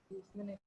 10 menit.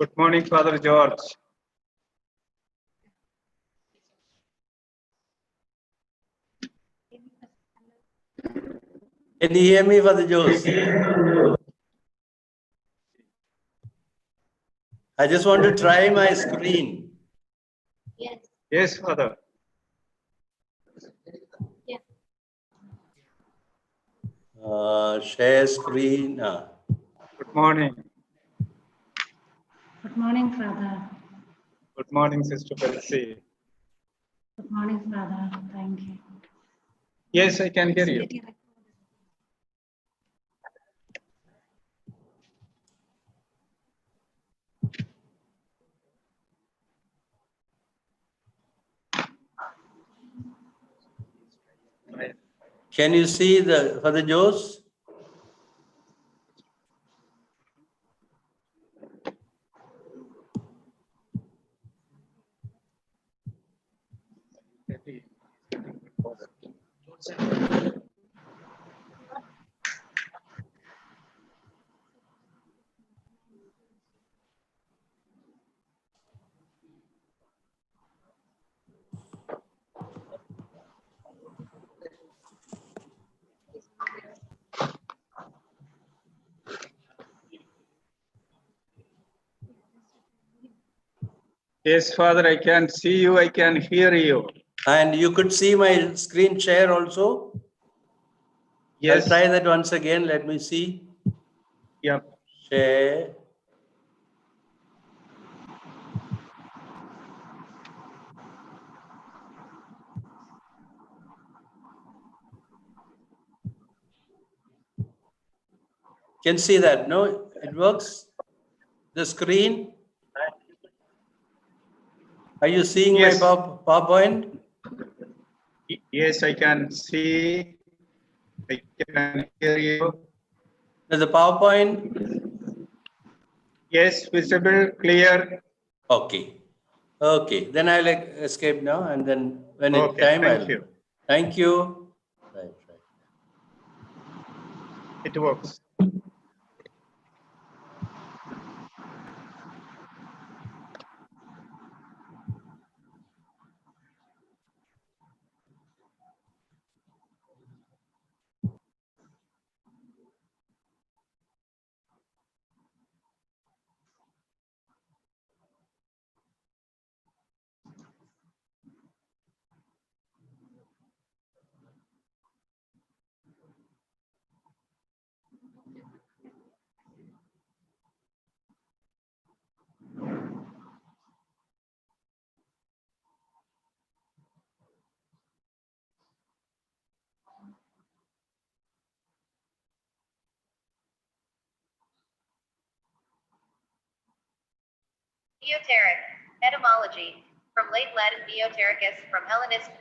Good morning, Father George. Can you hear me, Father Jose? I just want to try my screen. Yes. Yes, Father. Yeah. Share screen. Good morning. Good morning, Father. Good morning, Sister Betsy. Good morning, Father. Thank you. Yes, I can hear you. Can you see the Father Jose? Yes, Father, I can see you, I can hear you. And you could see my screen share also. Yes. I'll try that once again. Let me see. Yep. Share. Can see that? No, it works. The screen. Are you seeing Yes. my PowerPoint? Yes, I can see. I can hear you. The PowerPoint? Yes, visible, clear. Okay. Okay. Then I'll escape now, and then when it's Okay, time, thank I'll. you. Thank you. Right. It works. Neoteric. Etymology. From late Latin neotericus, from Hellenist.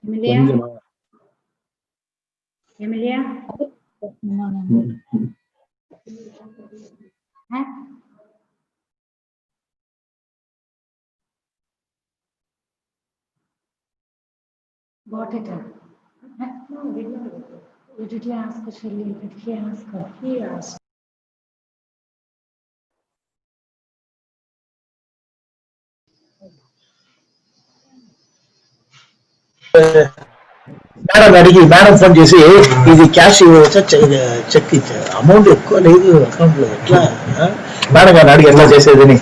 Emilia? Huh? Got it. No, we didn't. Did you ask Shirley? Did he ask her? He asked. Madam అడిగి madam phone చేసి ఇది cash check ఇచ్చారు amount ఎక్కువ లేదు account లో ఎట్లా madam గారిని అడిగి ఎట్లా చేసేదని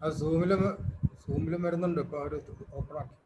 അത് സൂമിലും വരുന്നുണ്ട് ഇപ്പൊ അവര് ഓപ്പൺ ആക്കി.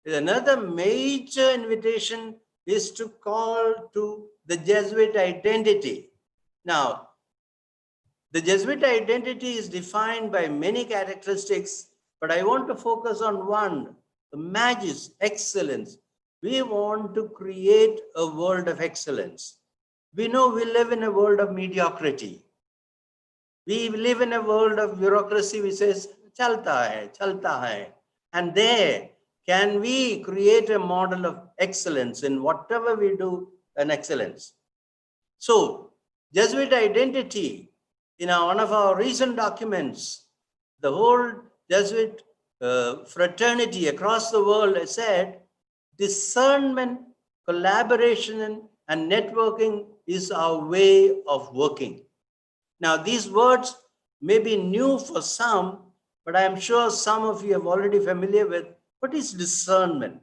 Another major invitation is to call to the Jesuit identity. Now, the Jesuit identity is defined by many characteristics, but I want to focus on one, the magis, excellence. We want to create a world of excellence. We know we live in a world of mediocrity. We live in a world of bureaucracy which says, chalta hai. And there, can we create a model of excellence in whatever we do, an excellence? So, Jesuit identity, in one of our recent documents, the whole Jesuit fraternity across the world has said, discernment, collaboration, and networking is our way of working. Now, these words may be new for some, but I am sure some of you are already familiar with what is discernment.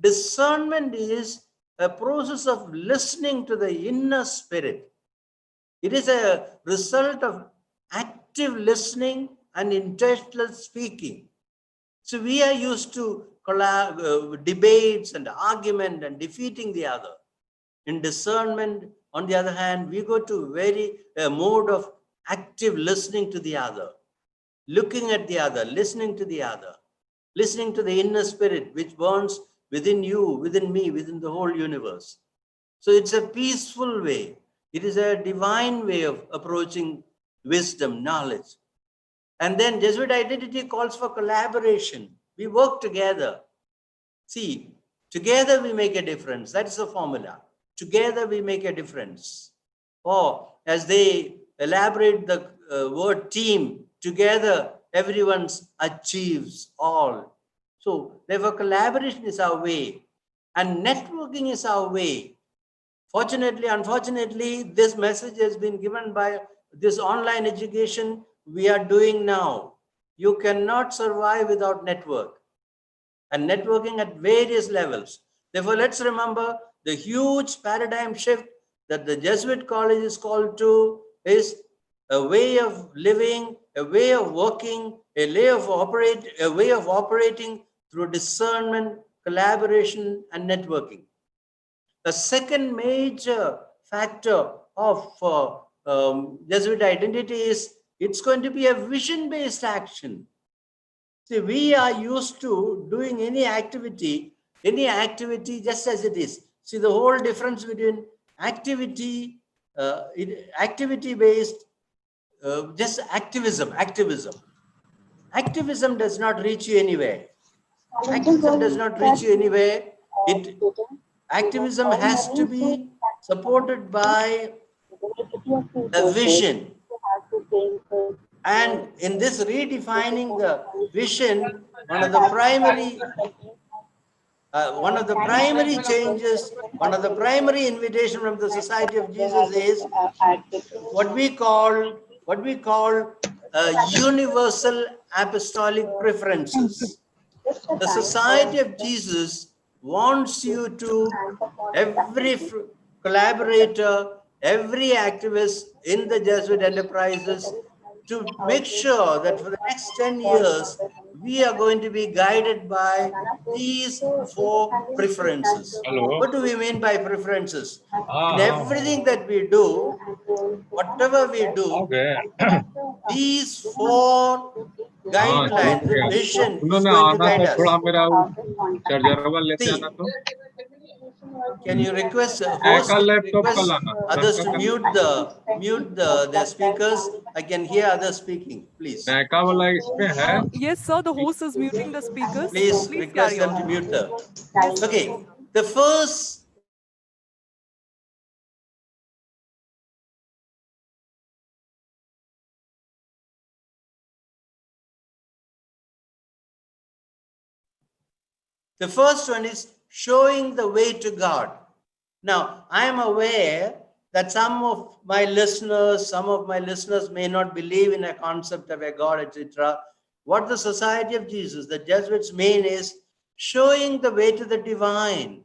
Discernment is a process of listening to the inner spirit. It is a result of active listening and intentional speaking. So we are used to debates and argument and defeating the other. In discernment, on the other hand, we go to a mode of active listening to the other, looking at the other, listening to the other, listening to the inner spirit which burns within you, within me, within the whole universe. So it's a peaceful way. It is a divine way of approaching wisdom, knowledge. And then Jesuit identity calls for collaboration. We work together. See, together we make a difference. That's the formula. Together we make a difference. Or as they elaborate the word team, together everyone achieves all. So therefore collaboration is our way and networking is our way. Fortunately, unfortunately, this message has been given by this online education we are doing now. You cannot survive without network and networking at various levels. Therefore, let's remember the huge paradigm shift that the Jesuit college is called to is a way of living, a way of working, a way of operating through discernment, collaboration, and networking. The second major factor of Jesuit identity is it's going to be a vision-based action. See, we are used to doing any activity just as it is. See, the whole difference between activity, activity-based, just activism. Activism does not reach you anywhere. Activism does not reach you anywhere. Activism has to be supported by a vision. And in this redefining the vision, one of the primary changes, one of the primary invitation from the Society of Jesus is what we call universal apostolic preferences. The Society of Jesus wants you to, every collaborator, every activist in the Jesuit enterprises, to make sure that for the next 10 years, we are going to be guided by these 4 preferences. Hello. What do we mean by preferences? In everything that we do, whatever we do, Okay. these 4 guidelines, the vision is उन्होंने going to आना guide तो us. थोड़ा मेरा charger वाला लेते See, आना तो can you request एक host लैपटॉप का request लाना others to mute their speakers? I can hear others speaking, please. नैका वाला इसमें है Yes, sir. The host is muting the speakers. Please Please request carry them on. to mute them. Yes, sir. Okay, the first one is showing the way to God. Now, I am aware that some of my listeners may not believe in a concept of a God, etc. What the Society of Jesus, the Jesuits mean is showing the way to the divine.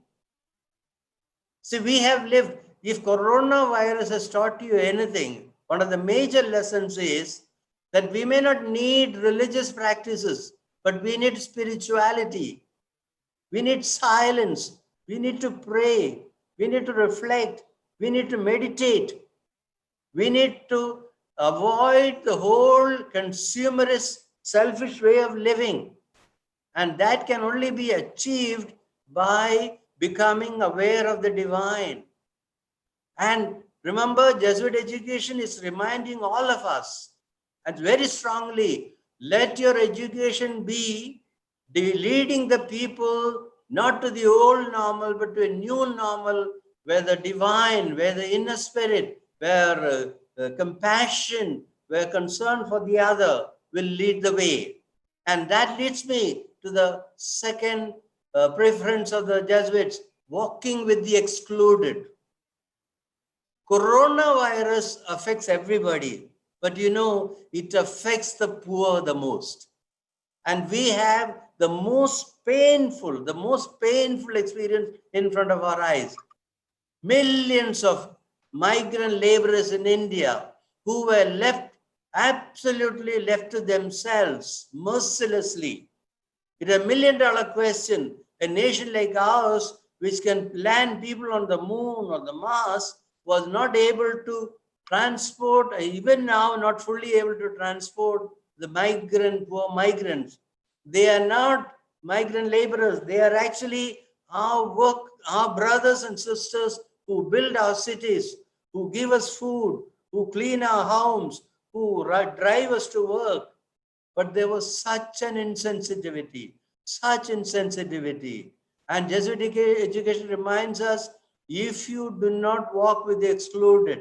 See, we have lived, if coronavirus has taught you anything, one of the major lessons is that we may not need religious practices, but we need spirituality. We need silence. We need to pray. We need to reflect. We need to meditate. We need to avoid the whole consumerist, selfish way of living. And that can only be achieved by becoming aware of the divine. And remember, Jesuit education is reminding all of us and very strongly, let your education be leading the people not to the old normal, but to a new normal, where the divine, where the inner spirit, where compassion, where concern for the other will lead the way. And that leads me to the second preference of the Jesuits, walking with the excluded. Coronavirus affects everybody, but it affects the poor the most. And we have the most painful experience in front of our eyes. Millions of migrant laborers in India who were absolutely left to themselves, mercilessly. It's $1 million question. A nation like ours, which can land people on the moon or the Mars, was not able to transport, even now not fully able to transport the poor migrants. They are not migrant laborers. They are actually our brothers and sisters who build our cities, who give us food, who clean our homes, who drive us to work. But there was such insensitivity. And Jesuit education reminds us, if you do not walk with the excluded,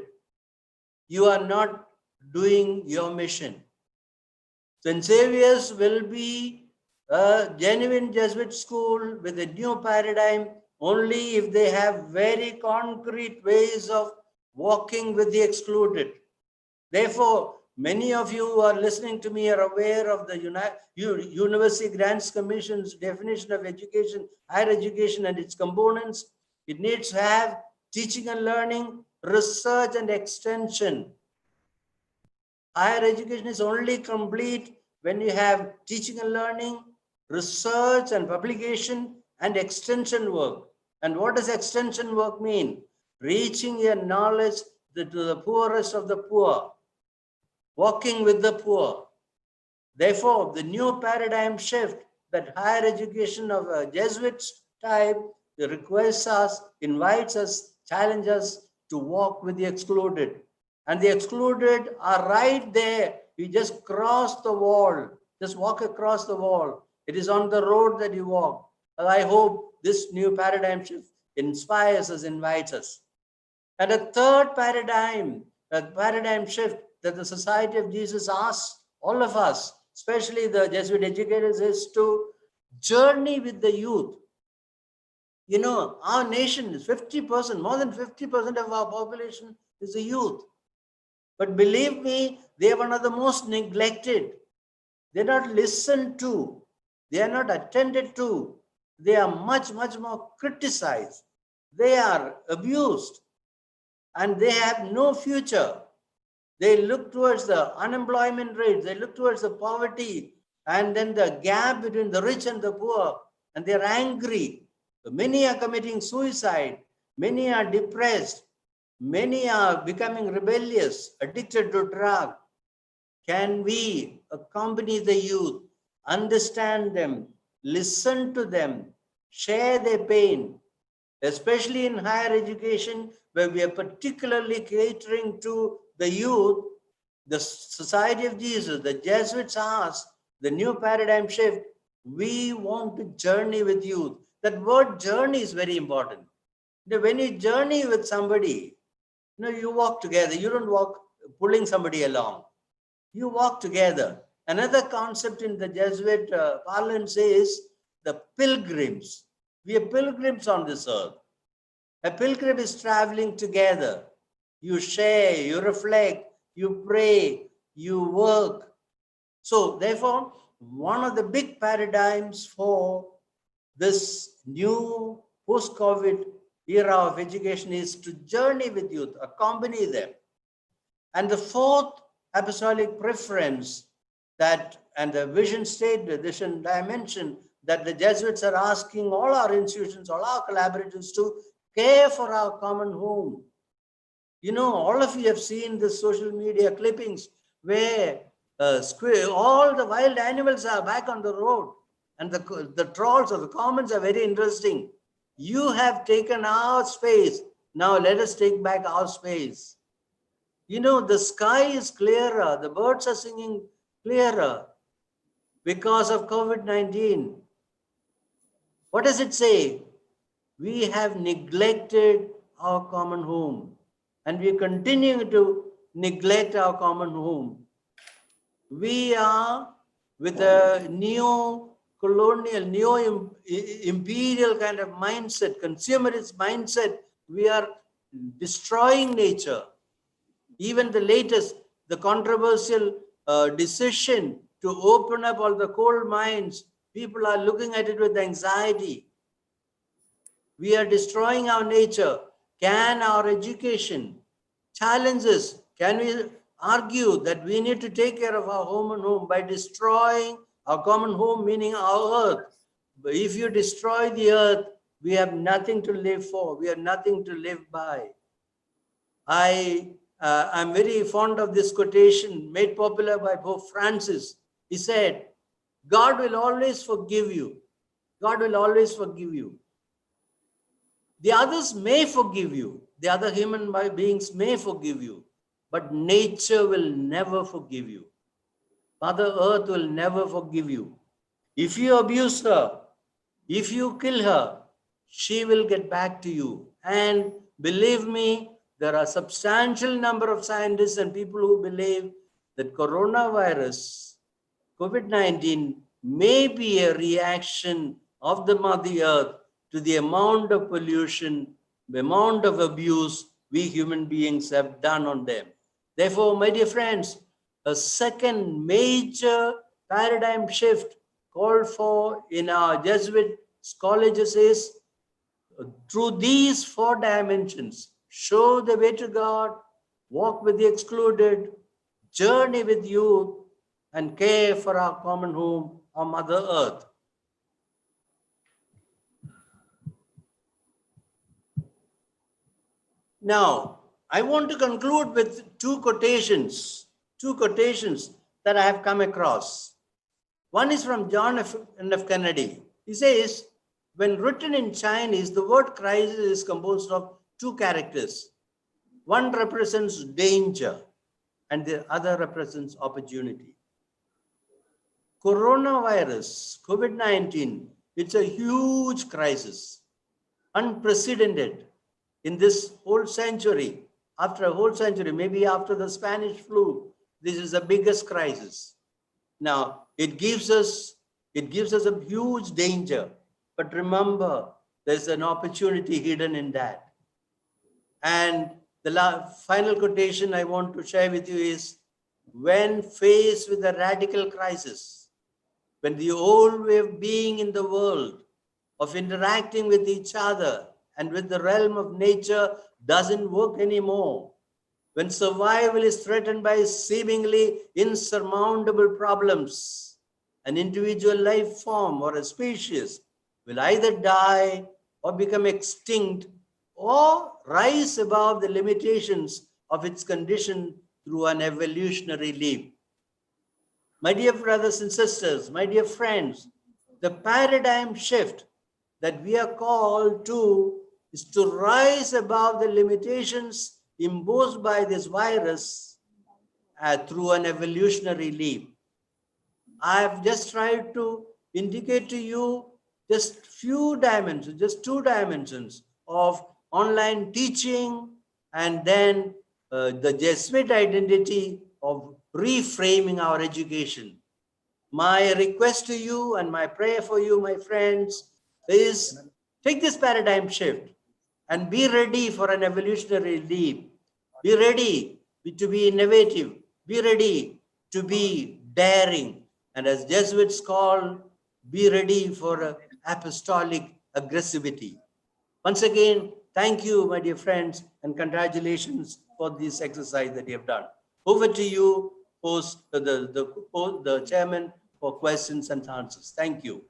you are not doing your mission. St. Xavier's will be a genuine Jesuit school with a new paradigm only if they have very concrete ways of walking with the excluded. Therefore, many of you who are listening to me are aware of the University Grants Commission's definition of education, higher education and its components. It needs to have teaching and learning, research and extension. Higher education is only complete when you have teaching and learning, research and publication, and extension work. And what does extension work mean? Reaching your knowledge to the poorest of the poor, walking with the poor. Therefore, the new paradigm shift that higher education of a Jesuit type requires us, invites us, challenges us to walk with the excluded. And the excluded are right there. You just cross the wall, just walk across the wall. It is on the road that you walk. And I hope this new paradigm shift inspires us, invites us. And a third paradigm, a paradigm shift that the Society of Jesus asks all of us, especially the Jesuit educators, is to journey with the youth. Our nation is 50%, more than 50% of our population is the youth. But believe me, they are one of the most neglected. They're not listened to. They are not attended to. They are much, much more criticized. They are abused. And they have no future. They look towards the unemployment rate. They look towards the poverty. And then the gap between the rich and the poor. And they're angry. Many are committing suicide. Many are depressed. Many are becoming rebellious, addicted to drug. Can we accompany the youth, understand them, listen to them, share their pain, especially in higher education, where we are particularly catering to the youth? The Society of Jesus, the Jesuits ask, the new paradigm shift, we want to journey with youth. That word journey is very important. When you journey with somebody, you walk together. You don't walk pulling somebody along. You walk together. Another concept in the Jesuit parlance is the pilgrims. We are pilgrims on this earth. A pilgrim is traveling together. You share, you reflect, you pray, you work. So therefore, one of the big paradigms for this new post-COVID era of education is to journey with youth, accompany them. And the fourth apostolic preference and the vision statement, the vision dimension that the Jesuits are asking all our institutions, all our collaborators to care for our common home. All of you have seen the social media clippings where all the wild animals are back on the road, and the trolls or the comments are very interesting. You have taken our space. Now let us take back our space. You know, the sky is clearer, the birds are singing clearer because of COVID-19. What does it say? We have neglected our common home, and we continue to neglect our common home. We are with a neo-colonial, neo-imperial kind of mindset, consumerist mindset. We are destroying nature. Even the latest, the controversial decision to open up all the coal mines, people are looking at it with anxiety. We are destroying our nature. Can our education challenge us? Can we argue that we need to take care of our home and home by destroying our common home, meaning our earth? But if you destroy the earth, we have nothing to live for. We have nothing to live by. I'm very fond of this quotation made popular by Pope Francis. He said, God will always forgive you. God will always forgive you. The others may forgive you. The other human beings may forgive you. But nature will never forgive you. Mother Earth will never forgive you. If you abuse her, if you kill her, she will get back to you. And believe me, there are a substantial number of scientists and people who believe that coronavirus, COVID-19, may be a reaction of the Mother Earth to the amount of pollution, the amount of abuse we human beings have done on them. Therefore, my dear friends, a second major paradigm shift called for in our Jesuit colleges is through these 4 dimensions: show the way to God, walk with the excluded, journey with youth, and care for our common home, our Mother Earth. Now, I want to conclude with two quotations that I have come across. One is from John F. Kennedy. He says, when written in Chinese, the word crisis is composed of 2 characters. One represents danger and the other represents opportunity. Coronavirus, COVID-19, it's a huge crisis, unprecedented in this whole century. After a whole century, maybe after the Spanish flu, this is the biggest crisis. Now, it gives us a huge danger, but remember, there's an opportunity hidden in that. And the final quotation I want to share with you is, when faced with a radical crisis, when the old way of being in the world, of interacting with each other and with the realm of nature doesn't work anymore, when survival is threatened by seemingly insurmountable problems, an individual life form or a species will either die or become extinct or rise above the limitations of its condition through an evolutionary leap. My dear brothers and sisters, my dear friends, the paradigm shift that we are called to is to rise above the limitations imposed by this virus through an evolutionary leap. I have just tried to indicate to you just few dimensions, just 2 dimensions of online teaching and then the Jesuit identity of reframing our education. My request to you and my prayer for you, my friends, is take this paradigm shift and be ready for an evolutionary leap. Be ready to be innovative. Be ready to be daring. And as Jesuits call, be ready for apostolic aggressivity. Once again, thank you, my dear friends, and congratulations for this exercise that you have done. Over to you, the chairman, for questions and answers. Thank you.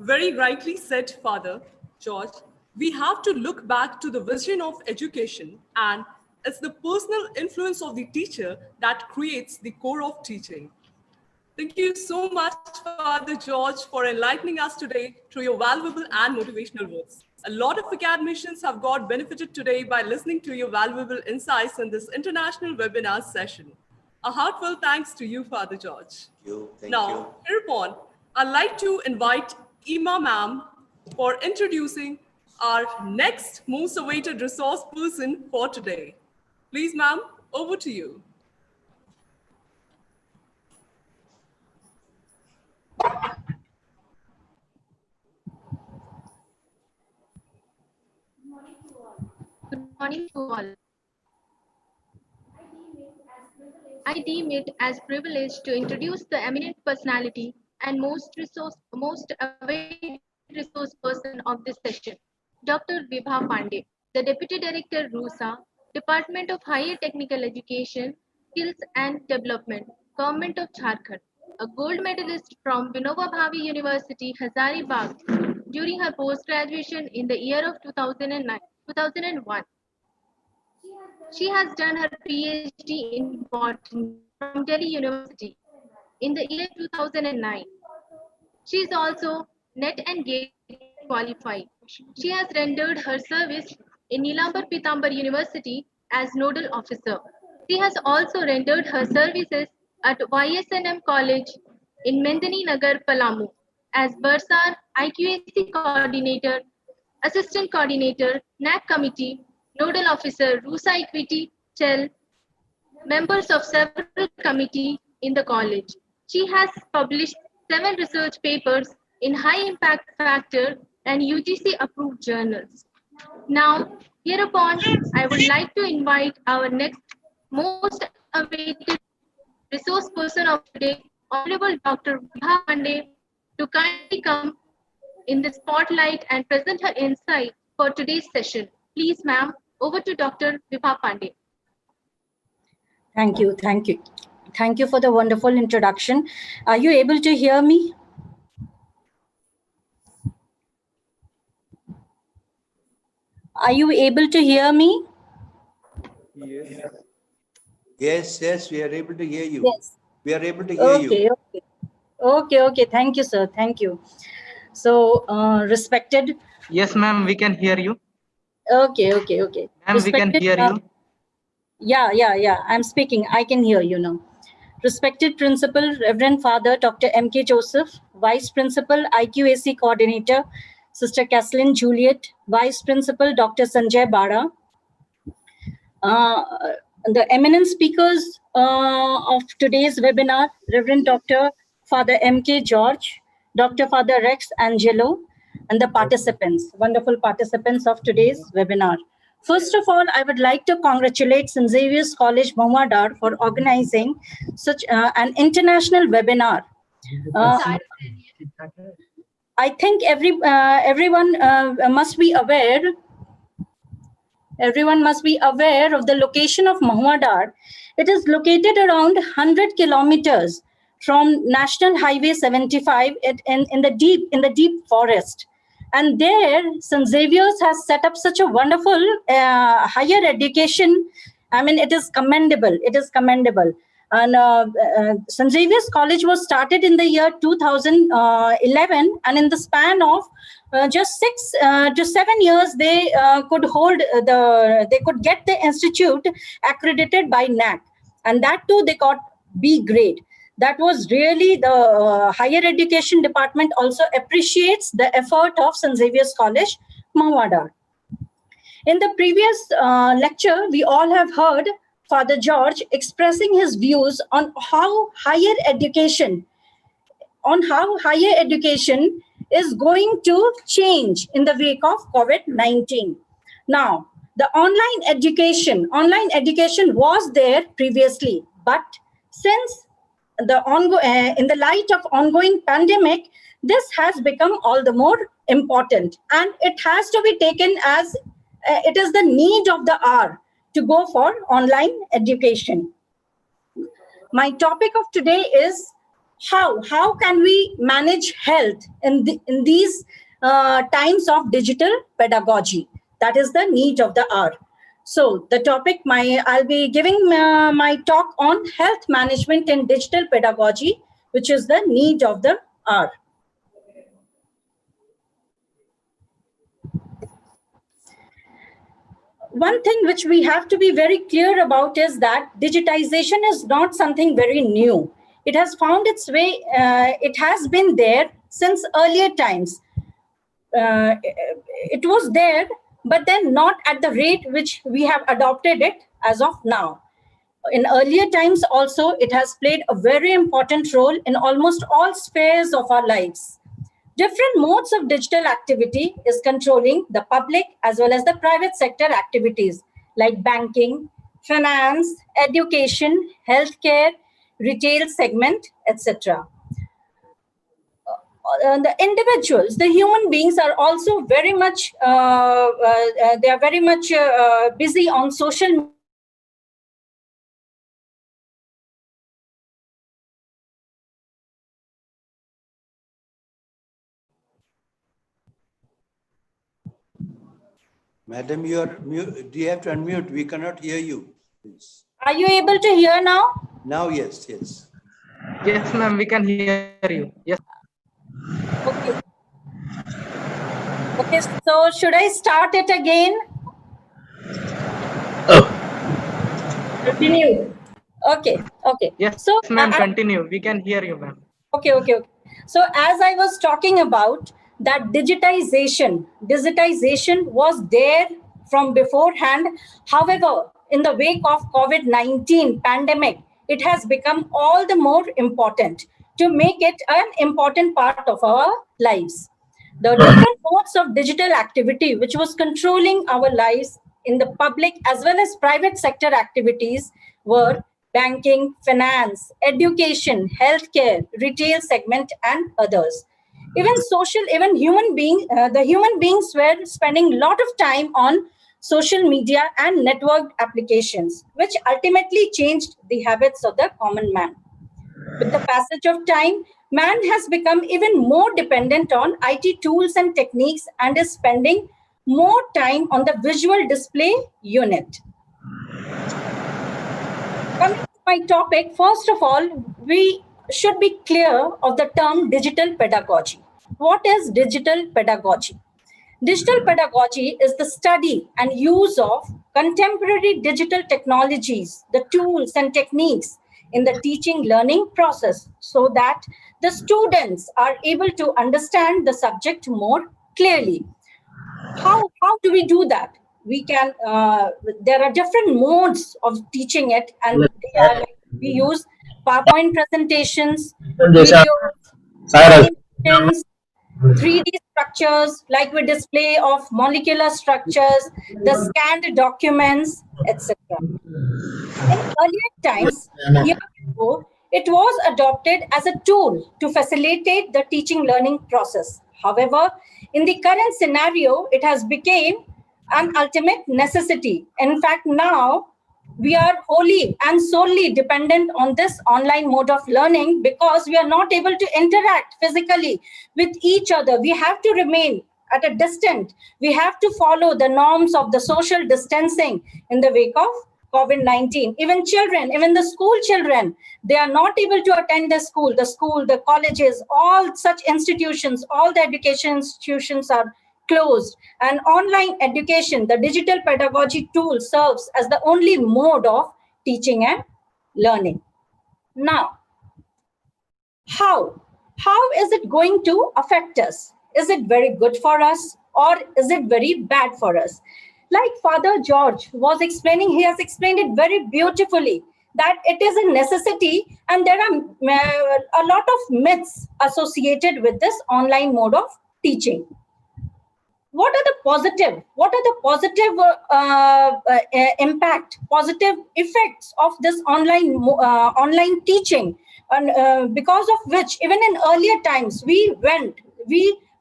Very rightly said, Father George. We have to look back to the vision of education, and it's the personal influence of the teacher that creates the core of teaching. Thank you so much, Father George, for enlightening us today through your valuable and motivational words. A lot of academicians have got benefited today by listening to your valuable insights in this international webinar session. A heartfelt thanks to you, Father George. Thank Now, you. hereupon, I'd like to invite Ima ma'am for introducing our next most awaited resource person for today. Please, ma'am, over to you. Good morning to all. I deem it as privilege to introduce the eminent personality and most awaited resource person of this session, Dr. Vibha Pandey, the Deputy Director, RUSA, Department of Higher Technical Education, Skills and Development, Government of Jharkhand, a gold medalist from Vinoba Bhave University, Hazaribagh, during her post-graduation in the year of 2001. She has done her PhD in botany from Delhi University in the year 2009. She is also NET and GATE qualified. She has rendered her service in Nilambar Pitambar University as nodal officer. She has also rendered her services at YSNM College in Mendani Nagar, Palamu as Bursar IQAC coordinator, assistant coordinator, NAC committee, nodal officer, RUSA Equity, CHEL, members of several committees in the college. She has published 7 research papers in high impact factor and UGC approved journals. Now, hereupon, I would like to invite our next most awaited resource person of today, Honorable Dr. Vibha Pandey, to kindly come in the spotlight and present her insight for today's session. Please, ma'am, over to Dr. Vibha Pandey. Thank you. Thank you. Thank you for the wonderful introduction. Are you able to hear me? Are you able to hear me? Yes, we are able to hear you. Yes. We are able to hear you. Okay. Thank you, sir. Thank you. So, respected. Yes, ma'am, we can hear you. Okay. Ma'am, we can hear you. Yeah. I'm speaking. I can hear you now. Respected Principal, Reverend Father Dr. M.K. Joseph, Vice Principal, IQAC Coordinator, Sister Kathleen Juliet, Vice Principal, Dr. Sanjay Bada, the eminent speakers of today's webinar, Reverend Dr. Father M.K. George, Dr. Father Rex Angelo, and the participants, wonderful participants of today's webinar. First of all, I would like to congratulate St. Xavier's College, Mohammadar for organizing such an international webinar. I think everyone must be aware. Everyone must be aware of the location of Mohammadar. It is located around 100 kilometers from National Highway 75 in the deep forest. And there, St. Xavier's has set up such a wonderful higher education. I mean, it is commendable. It is commendable. And St. Xavier's College was started in the year 2011, and in the span of just 6 to 7 years, they could get the institute accredited by NAC, and that too they got B grade. That was really the higher education department also appreciates the effort of St. Xavier's College, Mohammadar. In the previous lecture, we all have heard Father George expressing his views on how higher education is going to change in the wake of COVID-19. Now, the online education was there previously, but since in the light of ongoing pandemic, this has become all the more important, and it has to be taken as it is the need of the hour to go for online education. My topic of today is how can we manage health in these times of digital pedagogy? That is the need of the hour. So the topic, I'll be giving my talk on health management in digital pedagogy which is the need of the hour. One thing which we have to be very clear about is that digitization is not something very new. It has found its way, it has been there since earlier times. It was there, but then not at the rate which we have adopted it as of now. In earlier times also, it has played a very important role in almost all spheres of our lives. Different modes of digital activity is controlling the public as well as the private sector activities like banking, finance, education, healthcare, retail segment, etc. The individuals, the human beings are also very much, they are very much busy on social media. Madam, you are mute. Do you have to unmute? We cannot hear you. Please. Are you able to hear now? Now, yes, yes. Yes, ma'am, we can hear you. Yes. Okay. Okay, so should I start it again? Continue. Okay, okay. Yes, So, ma'am, continue. We can hear you, ma'am. Okay. So as I was talking about that digitization was there from beforehand. However, in the wake of COVID-19 pandemic, it has become all the more important to make it an important part of our lives. The different modes of digital activity, which was controlling our lives in the public as well as private sector activities, were banking, finance, education, healthcare, retail segment, and others. Even the human beings were spending a lot of time on social media and network applications, which ultimately changed the habits of the common man. With the passage of time, man has become even more dependent on IT tools and techniques and is spending more time on the visual display unit. Coming to my topic, first of all, we should be clear of the term digital pedagogy. What is digital pedagogy? Digital pedagogy is the study and use of contemporary digital technologies, the tools and techniques in the teaching learning process so that the students are able to understand the subject more clearly. How do we do that? We can, there are different modes of teaching it, and they are like, we use PowerPoint presentations, videos, animations, 3D structures, like we display of molecular structures, the scanned documents, etc. In earlier times, years ago, it was adopted as a tool to facilitate the teaching learning process. However, in the current scenario, it has become an ultimate necessity. In fact, now we are wholly and solely dependent on this online mode of learning because we are not able to interact physically with each other. We have to remain at a distance. We have to follow the norms of the social distancing in the wake of COVID-19. Even children, even the school children, they are not able to attend the school, the colleges, all such institutions, all the education institutions are closed. And online education, the digital pedagogy tool serves as the only mode of teaching and learning. Now, how is it going to affect us? Is it very good for us or is it very bad for us? Like Father George was explaining, he has explained it very beautifully that it is a necessity and there are a lot of myths associated with this online mode of teaching. What are the positive impact, positive effects of this online teaching, and because of which even in earlier times we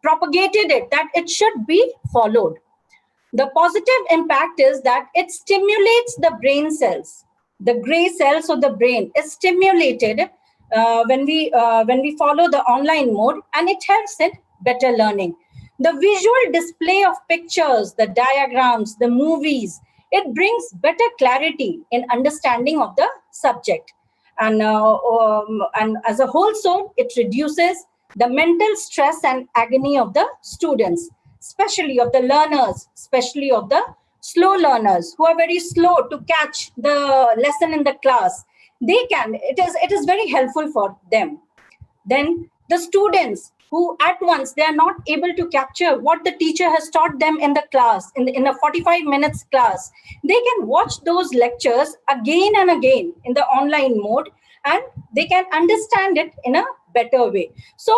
propagated it that it should be followed. The positive impact is that it stimulates the brain cells. The gray cells of the brain is stimulated when we follow the online mode, and it helps in better learning. The visual display of pictures, the diagrams, the movies, it brings better clarity in understanding of the subject. And as a whole, so it reduces the mental stress and agony of the students, especially of the learners, especially of the slow learners who are very slow to catch the lesson in the class. It is very helpful for them. Then the students who at once they are not able to capture what the teacher has taught them in the class, in a 45 minutes class, they can watch those lectures again and again in the online mode, and they can understand it in a better way. So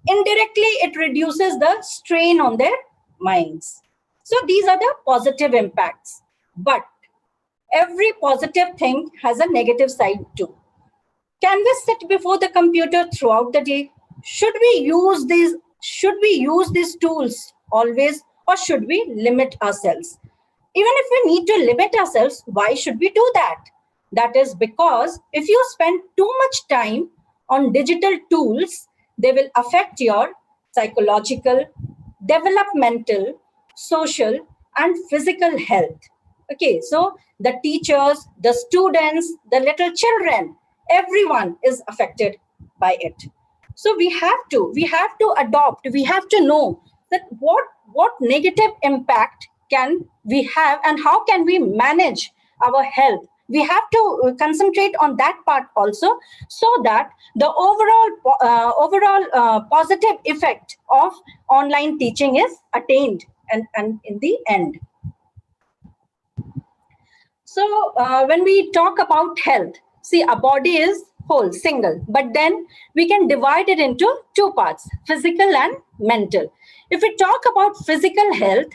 indirectly it reduces the strain on their minds. So these are the positive impacts. But every positive thing has a negative side too. Can we sit before the computer throughout the day? Should we use these tools always, or should we limit ourselves? Even if we need to limit ourselves, why should we do that? That is because if you spend too much time on digital tools, they will affect your psychological, developmental, social, and physical health. Okay, so the teachers, the students, the little children, everyone is affected by it. So we have to adopt, we have to know that what negative impact can we have and how can we manage our health. We have to concentrate on that part also, so that the overall positive effect of online teaching is attained and in the end. So when we talk about health, see, a body is whole, single, but then we can divide it into two parts, physical and mental. If we talk about physical health,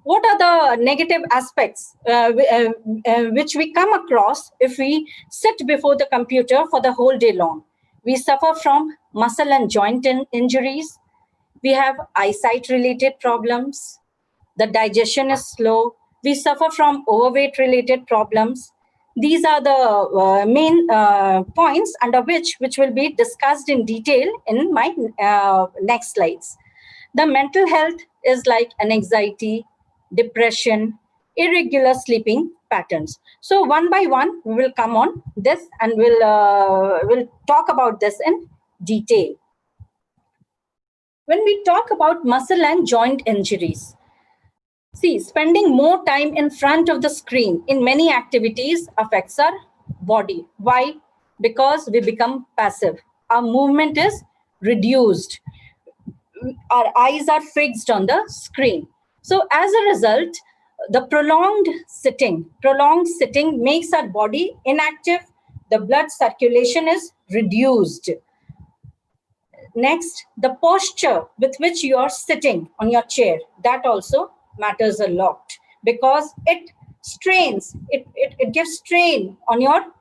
what are the negative aspects which we come across if we sit before the computer for the whole day long? We suffer from muscle and joint injuries. We have eyesight related problems. The digestion is slow. We suffer from overweight related problems. These are the main points under which will be discussed in detail in my next slides. The mental health is like an anxiety, depression, irregular sleeping patterns. So one by one, we will come on this and we'll talk about this in detail. When we talk about muscle and joint injuries, see, spending more time in front of the screen in many activities affects our body. Why? Because we become passive. Our movement is reduced. Our eyes are fixed on the screen. So as a result, the prolonged sitting makes our body inactive. The blood circulation is reduced. Next, the posture with which you are sitting on your chair, that also matters a lot, because it strains, it gives strain on your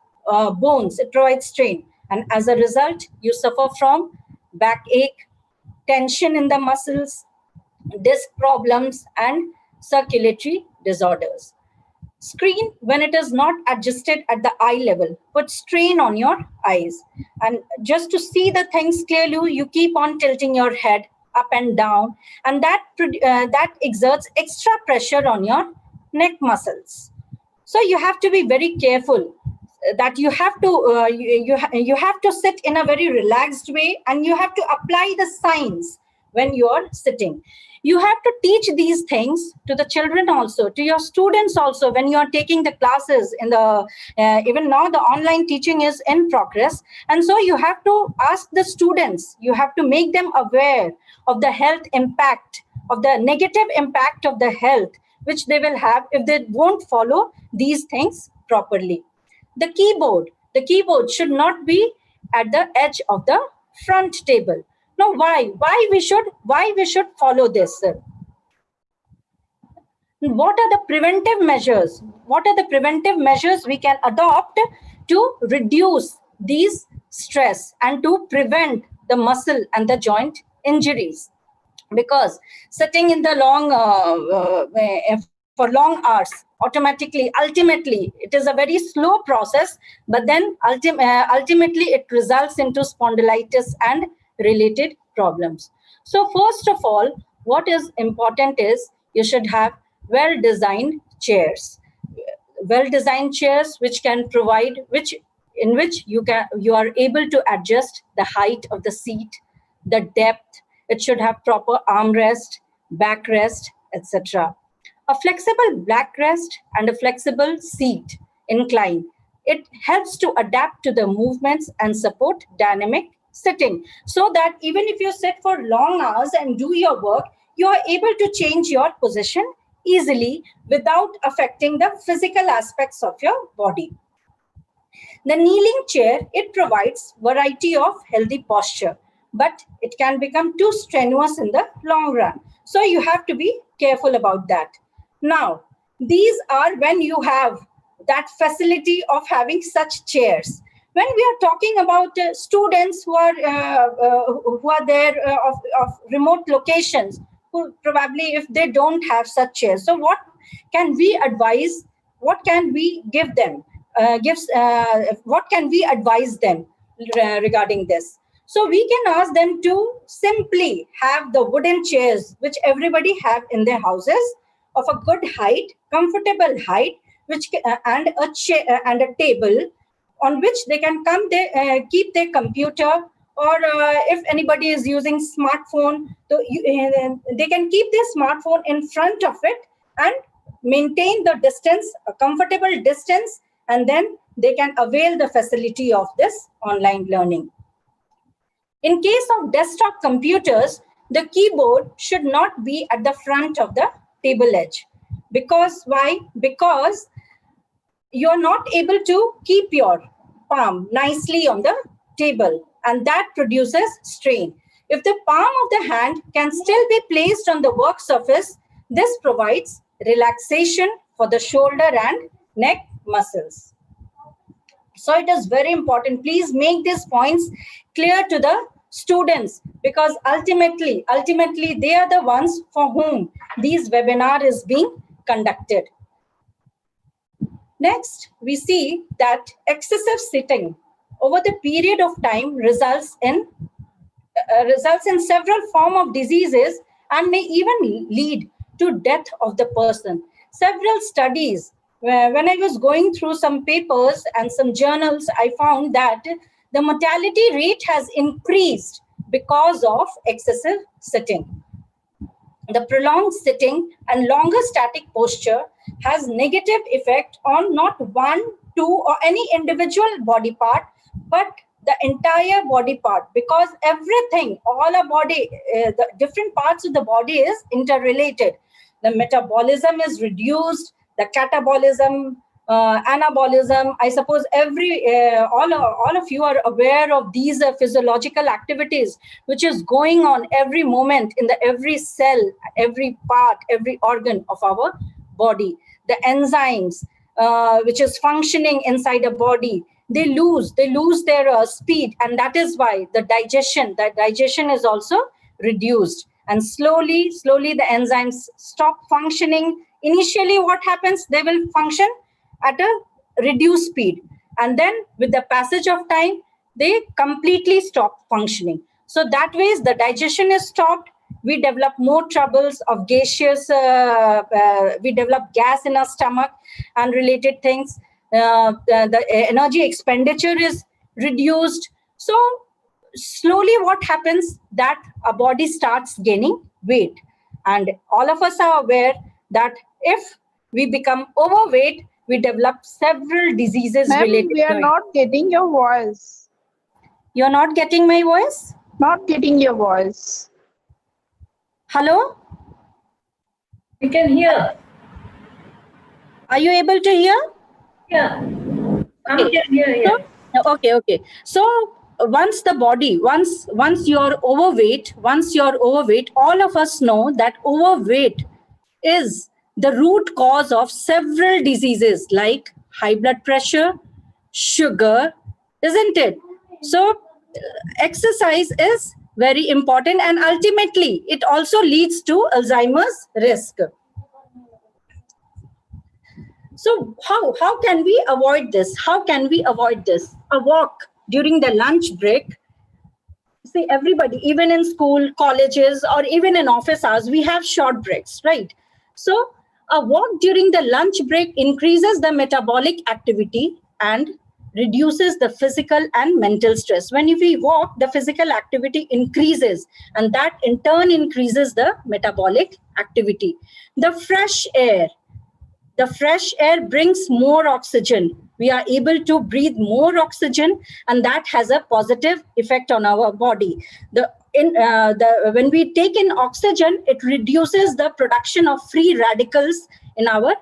bones, it provides strain. And as a result, you suffer from backache, tension in the muscles, disc problems, and circulatory disorders. Screen, when it is not adjusted at the eye level, puts strain on your eyes. And just to see the things clearly, you keep on tilting your head up and down, and that exerts extra pressure on your neck muscles. So you have to be very careful that you have to sit in a very relaxed way, and you have to apply the signs when you are sitting. You have to teach these things to the children also, to your students also, when you are taking the classes in the even now the online teaching is in progress. And so you have to ask the students, you have to make them aware of the health impact, of the negative impact of the health which they will have if they won't follow these things properly. The keyboard should not be at the edge of the front table. Now, why we should follow this? What are the preventive measures? What are the preventive measures we can adopt to reduce these stress and to prevent the muscle and the joint injuries? Because sitting in the for long hours, ultimately, it is a very slow process, but then ultimately it results into spondylitis and related problems. So first of all, what is important is you should have well-designed chairs which can provide, which in which you are able to adjust the height of the seat, the depth. It should have proper armrest, backrest, etc. A flexible backrest and a flexible seat incline. It helps to adapt to the movements and support dynamic sitting, so that even if you sit for long hours and do your work, you are able to change your position easily without affecting the physical aspects of your body. The kneeling chair, it provides variety of healthy posture, but it can become too strenuous in the long run. So you have to be careful about that. Now, these are when you have that facility of having such chairs. When we are talking about students who are there of remote locations, who probably if they don't have such chairs, so what can we advise? What can we give them? What can we advise them regarding this? So we can ask them to simply have the wooden chairs which everybody have in their houses, of a good height, comfortable height, which and a chair and a table on which they can come there, keep their computer, or if anybody is using smartphone, so they can keep their smartphone in front of it and maintain the distance, a comfortable distance, and then they can avail the facility of this online learning. In case of desktop computers, the keyboard should not be at the front of the table edge. Because why? Because you're not able to keep your palm nicely on the table, and that produces strain. If the palm of the hand can still be placed on the work surface, this provides relaxation for the shoulder and neck muscles. So it is very important. Please make these points clear to the students, because ultimately they are the ones for whom these webinar is being conducted. Next, we see that excessive sitting over the period of time results in several forms of diseases and may even lead to death of the person. Several studies, when I was going through some papers and some journals, I found that the mortality rate has increased because of excessive sitting. The prolonged sitting and longer static posture has negative effect on not one, two, or any individual body part, but the entire body part, because everything, all our body, the different parts of the body is interrelated. The metabolism is reduced, the catabolism, anabolism. I suppose all of you are aware of these physiological activities which is going on every moment in the every cell, every part, every organ of our body. The enzymes which is functioning inside the body, they lose their speed, and that is why the digestion is also reduced, and slowly the enzymes stop functioning. Initially what happens, they will function at a reduced speed, and then with the passage of time they completely stop functioning. So that way the digestion is stopped. We develop more troubles of gaseous, we develop gas in our stomach and related things. The energy expenditure is reduced. So slowly what happens, that our body starts gaining weight, and all of us are aware that if we become overweight, we develop several diseases related we are to not getting your voice. You're not getting my voice? Not getting your voice. Hello? We can hear. Are you able to hear? Yeah. I can hear you. Okay. So once you're overweight, all of us know that overweight is the root cause of several diseases like high blood pressure, sugar, isn't it? So exercise is very important, and ultimately it also leads to Alzheimer's risk. So how can we avoid this? A walk during the lunch break. See, everybody, even in school, colleges, or even in office hours, we have short breaks, right? So a walk during the lunch break increases the metabolic activity and reduces the physical and mental stress. When we walk, the physical activity increases, and that in turn increases the metabolic activity. The fresh air brings more oxygen. We are able to breathe more oxygen, and that has a positive effect on our body. When we take in oxygen, it reduces the production of free radicals in our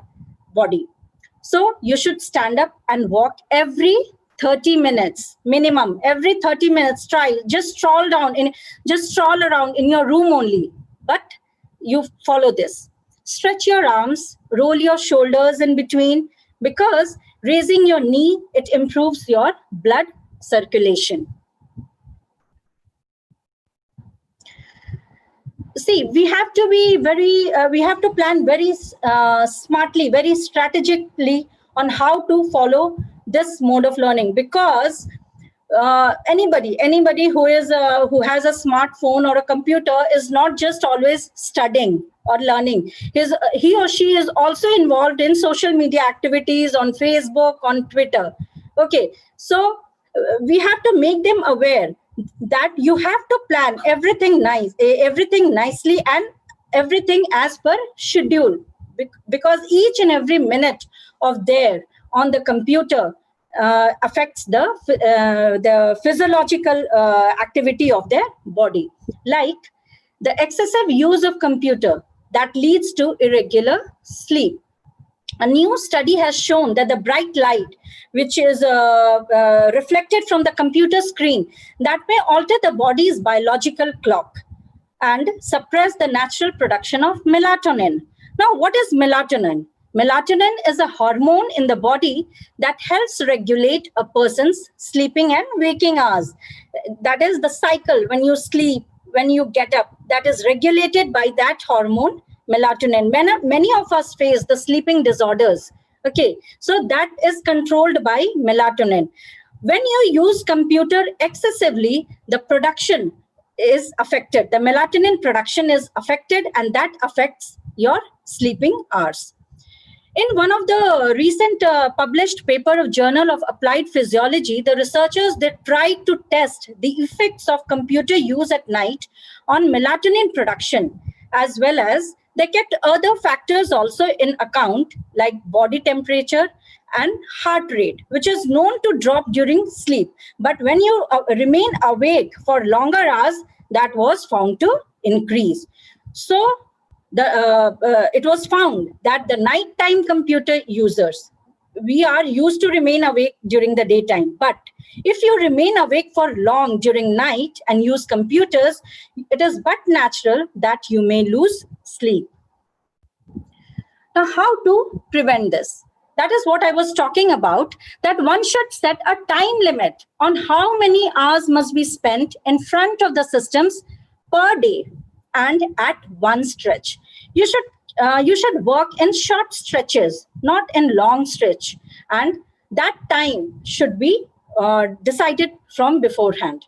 body. So you should stand up and walk every 30 minutes minimum. Every 30 minutes, just stroll around in your room only, but you follow this. Stretch your arms, roll your shoulders in between, because raising your knee, it improves your blood circulation. See, we have to plan very smartly, very strategically on how to follow this mode of learning, because anybody who has a smartphone or a computer is not just always studying or learning. He or she is also involved in social media activities on Facebook, on Twitter. Okay, so we have to make them aware that you have to plan everything nicely and everything as per schedule, because each and every minute of there on the computer affects the physiological activity of their body. Like the excessive use of computer that leads to irregular sleep. A new study has shown that the bright light, which is reflected from the computer screen, that may alter the body's biological clock and suppress the natural production of melatonin. Now, what is melatonin? Melatonin is a hormone in the body that helps regulate a person's sleeping and waking hours. That is the cycle. When you sleep, when you get up, that is regulated by that hormone, melatonin. Many of us face the sleeping disorders. Okay, so that is controlled by melatonin. When you use computer excessively, the production is affected. The melatonin production is affected, and that affects your sleeping hours. In one of the recent published paper of Journal of Applied Physiology, the researchers, they tried to test the effects of computer use at night on melatonin production, as well as they kept other factors also in account, like body temperature and heart rate, which is known to drop during sleep. But when you remain awake for longer hours, that was found to increase. So it was found that the nighttime computer users, we are used to remain awake during the daytime. But if you remain awake for long during night and use computers, it is but natural that you may lose sleep. Now, how to prevent this? That is what I was talking about, that one should set a time limit on how many hours must be spent in front of the systems per day and at one stretch. You should work in short stretches, not in long stretch, and that time should be decided from beforehand.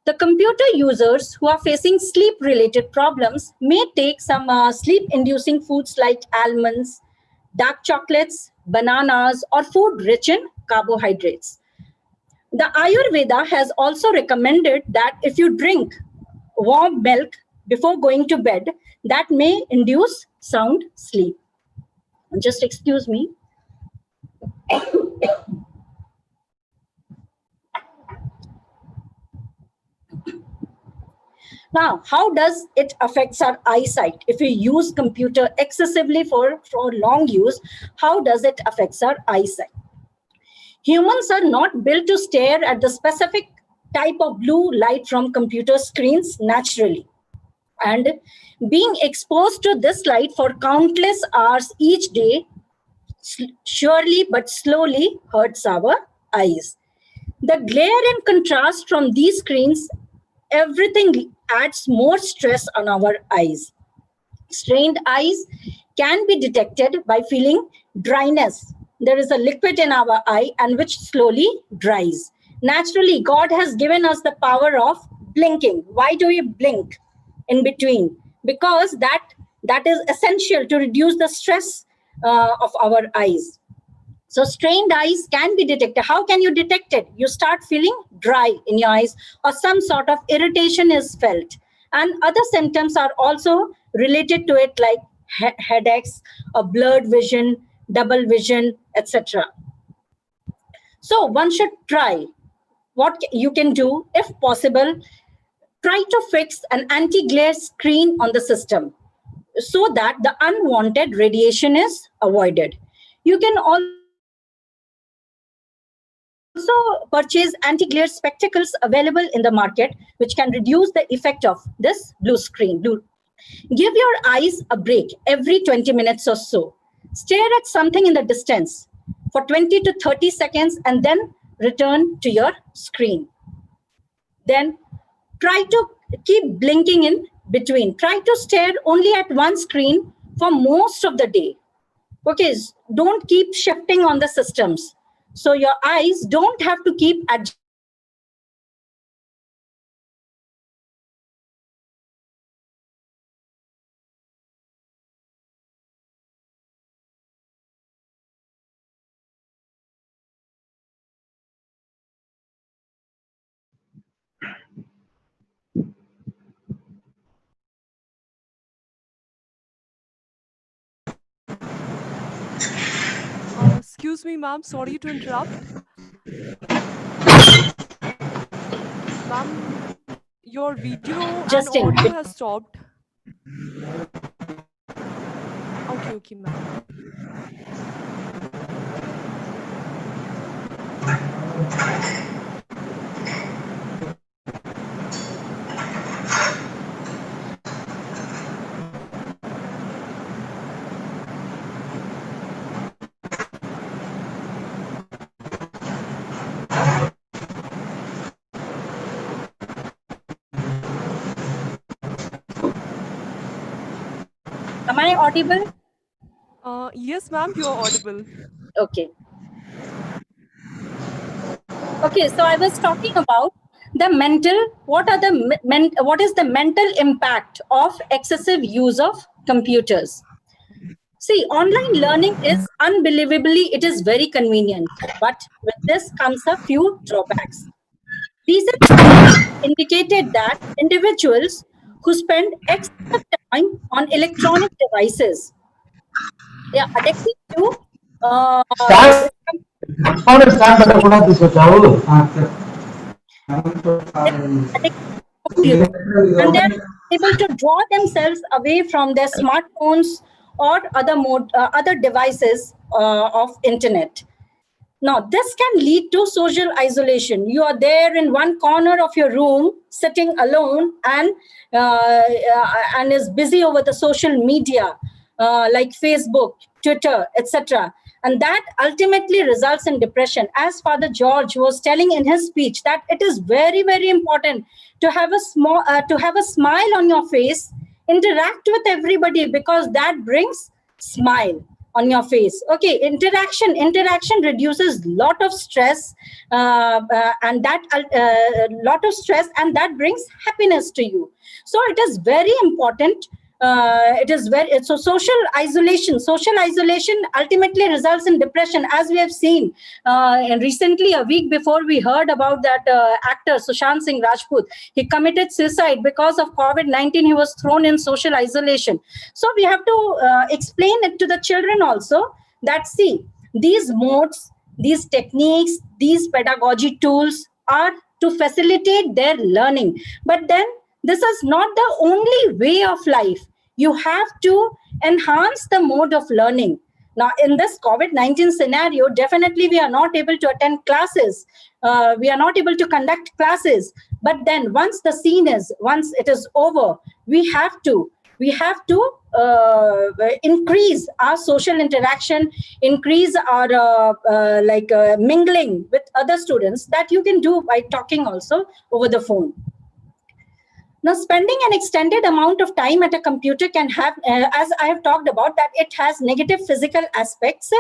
The computer users who are facing sleep-related problems may take some sleep-inducing foods like almonds, dark chocolates, bananas, or food rich in carbohydrates. The Ayurveda has also recommended that if you drink warm milk before going to bed, that may induce sound sleep. Just excuse me. Now, how does it affect our eyesight? If we use computer excessively for long use, how does it affect our eyesight? Humans are not built to stare at the specific type of blue light from computer screens naturally. And being exposed to this light for countless hours each day surely but slowly hurts our eyes. The glare and contrast from these screens, everything adds more stress on our eyes. Strained eyes can be detected by feeling dryness. There is a liquid in our eye and which slowly dries. Naturally, God has given us the power of blinking. Why do we blink in between? Because that is essential to reduce the stress of our eyes. So strained eyes can be detected. How can you detect it? You start feeling dry in your eyes, or some sort of irritation is felt. And other symptoms are also related to it, like headaches, or blurred vision, double vision, etc. So one should try. What you can do, if possible, try to fix an anti-glare screen on the system so that the unwanted radiation is avoided. You can also purchase anti-glare spectacles available in the market, which can reduce the effect of this blue screen. Give your eyes a break every 20 minutes or so. Stare at something in the distance for 20 to 30 seconds and then return to your screen. Then try to keep blinking in between. Try to stare only at one screen for most of the day. Okay, don't keep shifting on the systems. So your eyes don't have to keep adjusting. Excuse me, ma'am. Sorry to interrupt. Ma'am, your video and audio has stopped. Okay, ma'am. Am I audible? Yes, ma'am, you are audible. Okay. Okay, so I was talking about the mental, what is the mental impact of excessive use of computers? See, online learning is unbelievably, it is very convenient, but with this comes a few drawbacks. Recent studies indicated that individuals who spend excessive time on electronic devices, they are addicted to and they're able to draw themselves away from their smartphones or other devices of internet. Now, this can lead to social isolation. You are there in one corner of your room, sitting alone, and is busy over the social media, like Facebook, Twitter, etc. And that ultimately results in depression. As Father George was telling in his speech, that it is very, very important to have a smile on your face, interact with everybody, because that brings smile on your face. Okay, interaction reduces lot of stress, and that lot of stress, and that brings happiness to you. So it is very important. So social isolation ultimately results in depression, as we have seen. And recently, a week before, we heard about that actor Sushant Singh Rajput. He committed suicide because of COVID-19. He was thrown in social isolation. So we have to explain it to the children also, that see, these modes, these techniques, these pedagogy tools are to facilitate their learning. But then this is not the only way of life. You have to enhance the mode of learning. Now, in this COVID-19 scenario, definitely we are not able to attend classes. We are not able to conduct classes. But then once it is over, we have to increase our social interaction, increase our mingling with other students, that you can do by talking also over the phone. Now, spending an extended amount of time at a computer can have, as I have talked about, that it has negative physical aspects,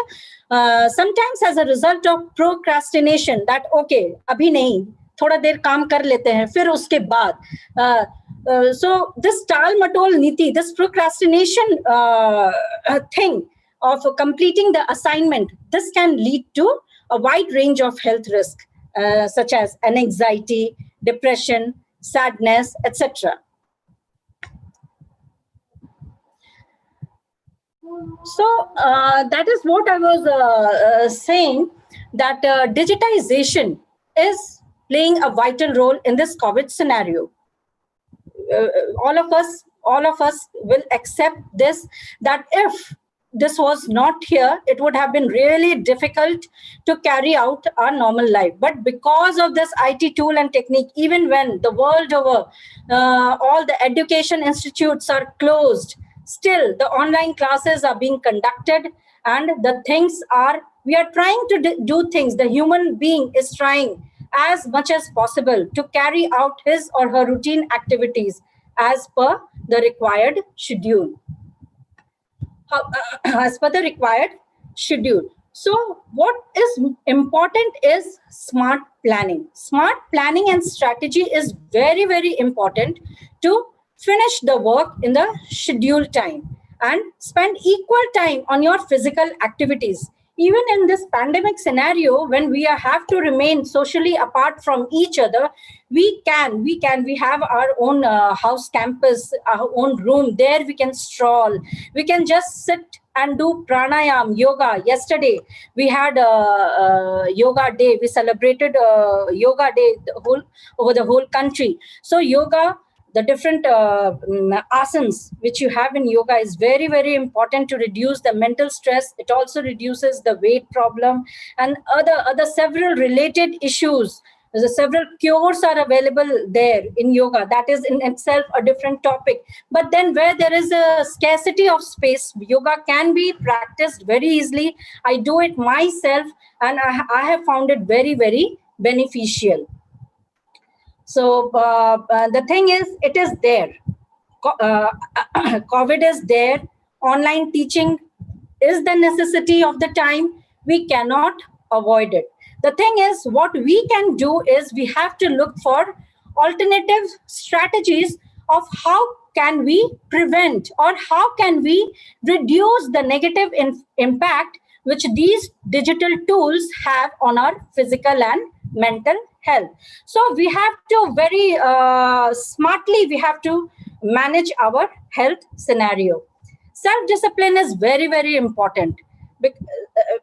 sometimes as a result of procrastination, that, okay, abhi nahi, thoda der kaam kar lete hain, fir uske baad. So this tal-matol niti, this procrastination thing of completing the assignment, this can lead to a wide range of health risks, such as anxiety, depression, sadness, etc. So that is what I was saying, that digitization is playing a vital role in this COVID scenario. All of us will accept this, that if this was not here, it would have been really difficult to carry out our normal life. But because of this IT tool and technique, even when the world over all the education institutes are closed, still the online classes are being conducted, and the things are, we are trying to do things. The human being is trying as much as possible to carry out his or her routine activities as per the required schedule. As per the required schedule. So what is important is smart planning. Smart planning and strategy is very, very important to finish the work in the scheduled time and spend equal time on your physical activities. Even in this pandemic scenario, when we have to remain socially apart from each other, we have our own house campus, our own room. There we can stroll. We can just sit and do pranayam, yoga. Yesterday, we had a yoga day. We celebrated yoga day over the whole country. So yoga, the different asanas which you have in yoga is very, very important to reduce the mental stress. It also reduces the weight problem and other several related issues. There's several cures are available there in yoga. That is in itself a different topic. But then where there is a scarcity of space, yoga can be practiced very easily. I do it myself and I have found it very, very beneficial. So the thing is, it is there. COVID is there. Online teaching is the necessity of the time. We cannot avoid it. The thing is, what we can do is we have to look for alternative strategies of how can we prevent or how can we reduce the negative impact which these digital tools have on our physical and mental health. So we have to very smartly, we have to manage our health scenario. Self-discipline is very, very important.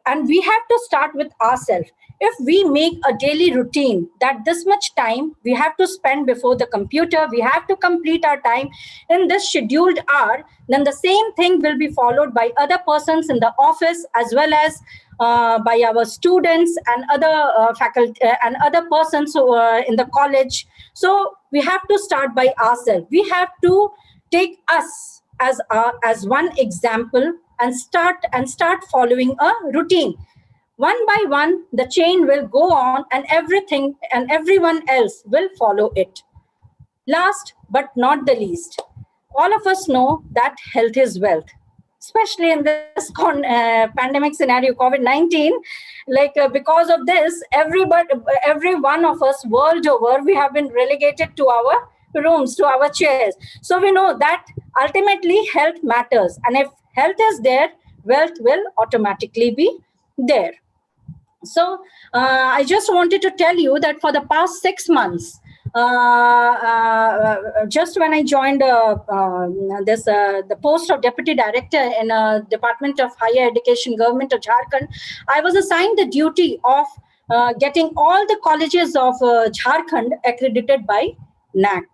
And we have to start with ourselves. If we make a daily routine that this much time we have to spend before the computer, we have to complete our time in this scheduled hour, then the same thing will be followed by other persons in the office as well as by our students and other faculty and other persons who are in the college. So we have to start by ourselves. We have to take us as one example and start following a routine. One by one, the chain will go on and everything and everyone else will follow it. Last but not the least, all of us know that health is wealth, especially in this pandemic scenario, COVID-19. Because of this, every one of us world over, we have been relegated to our rooms, to our chairs. So we know that ultimately health matters. And if health is there, wealth will automatically be there. So I just wanted to tell you that for the past 6 months, just when I joined the post of Deputy Director in Department of Higher Education, Government of Jharkhand, I was assigned the duty of getting all the colleges of Jharkhand accredited by NAC.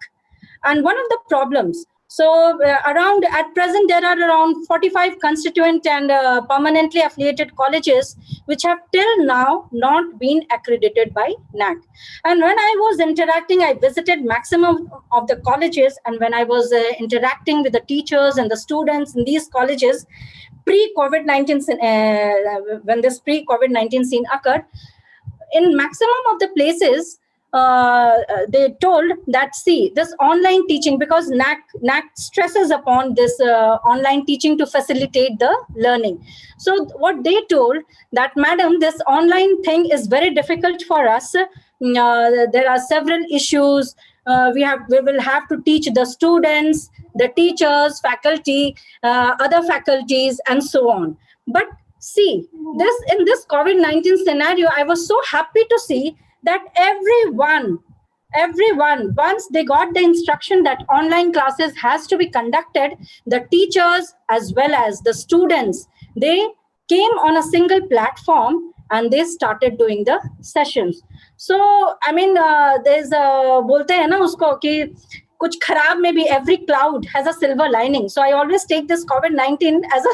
And one of the problems, so at present, there are around 45 constituent and permanently affiliated colleges which have till now not been accredited by NAC. And when I was interacting, I visited maximum of the colleges, and when I was interacting with the teachers and the students in these colleges, pre-COVID-19, when this pre-COVID-19 scene occurred, in maximum of the places, they told that, see, this online teaching, because NAC stresses upon this online teaching to facilitate the learning. So what they told that, madam, this online thing is very difficult for us. There are several issues. We will have to teach the students, the teachers, faculty, other faculties, and so on. But see, this in this COVID-19 scenario, I was so happy to see that everyone, once they got the instruction that online classes has to be conducted, the teachers as well as the students, they came on a single platform and they started doing the sessions. So I mean, there's a bolte hai na usko ki kuch kharab में भी every cloud has a silver lining. So I always take this COVID-19 as a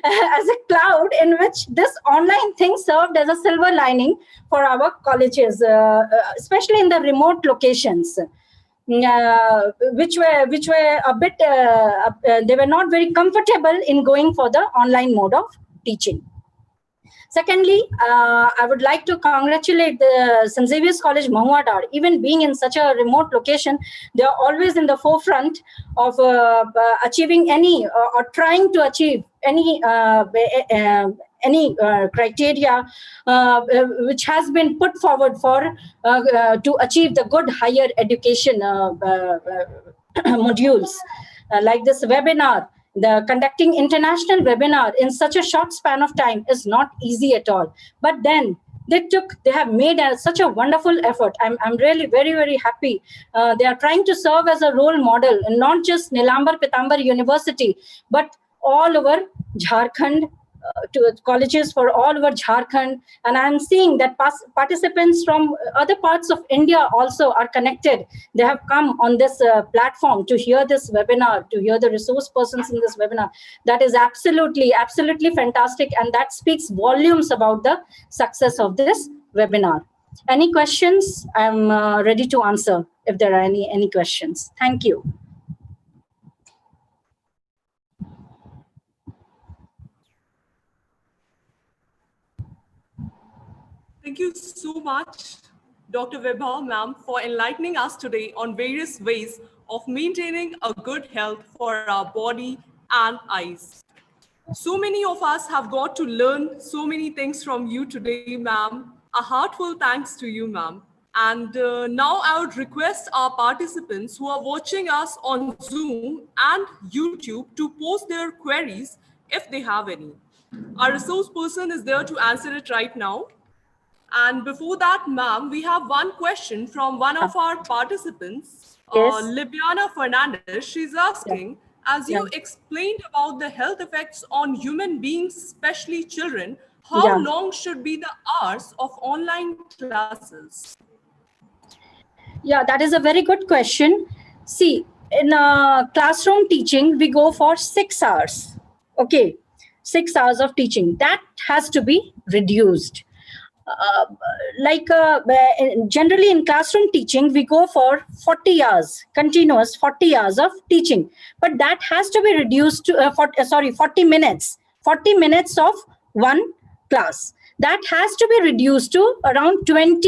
as a cloud in which this online thing served as a silver lining for our colleges, especially in the remote locations, which were a bit they were not very comfortable in going for the online mode of teaching. Secondly, I would like to congratulate the St. Xavier's College Mahuadar. Even being in such a remote location, they are always in the forefront of achieving any or trying to achieve any criteria which has been put forward for to achieve the good higher education modules, like this webinar. The conducting international webinar in such a short span of time is not easy at all. But then they have made such a wonderful effort. I'm really very, very happy. They are trying to serve as a role model, and not just Nilambar Pitambar University, but all over Jharkhand, to colleges for all over Jharkhand. And I'm seeing that participants from other parts of India also are connected. They have come on this platform to hear this webinar, to hear the resource persons in this webinar. That is absolutely, absolutely fantastic. And that speaks volumes about the success of this webinar. Any questions? I'm ready to answer if there are any questions. Thank you. Thank you so much, Dr. Vibha, ma'am, for enlightening us today on various ways of maintaining a good health for our body and eyes. So many of us have got to learn so many things from you today, ma'am. A heartfelt thanks to you, ma'am. And now I would request our participants who are watching us on Zoom and YouTube to post their queries if they have any. Our resource person is there to answer it right now. And before that, ma'am, we have one question from one of our participants, Yes. Libiana Fernandez. She's asking, as you explained about the health effects on human beings, especially children, how long should be the hours of online classes? Yeah, that is a very good question. See, in classroom teaching, we go for 6 hours. Okay, 6 hours of teaching. That has to be reduced. Generally in classroom teaching, we go for 40 hours, continuous 40 hours of teaching. But that has to be reduced to 40 minutes. 40 minutes of one class. That has to be reduced to around 20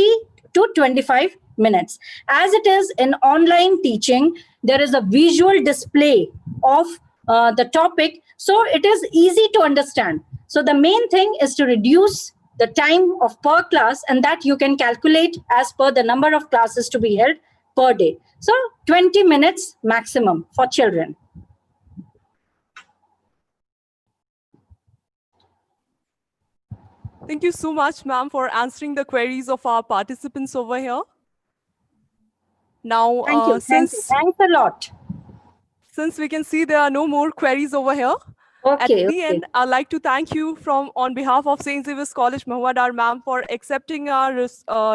to 25 minutes. As it is in online teaching, there is a visual display of the topic, so it is easy to understand. So the main thing is to reduce the time of per class, and that you can calculate as per the number of classes to be held per day. So 20 minutes maximum for children. Thank you so much, ma'am, for answering the queries of our participants over here. Now, Thanks a lot. Since we can see there are no more queries over here, at the end, I'd like to thank you on behalf of St. Xavier's College Mahuadar, ma'am, for accepting our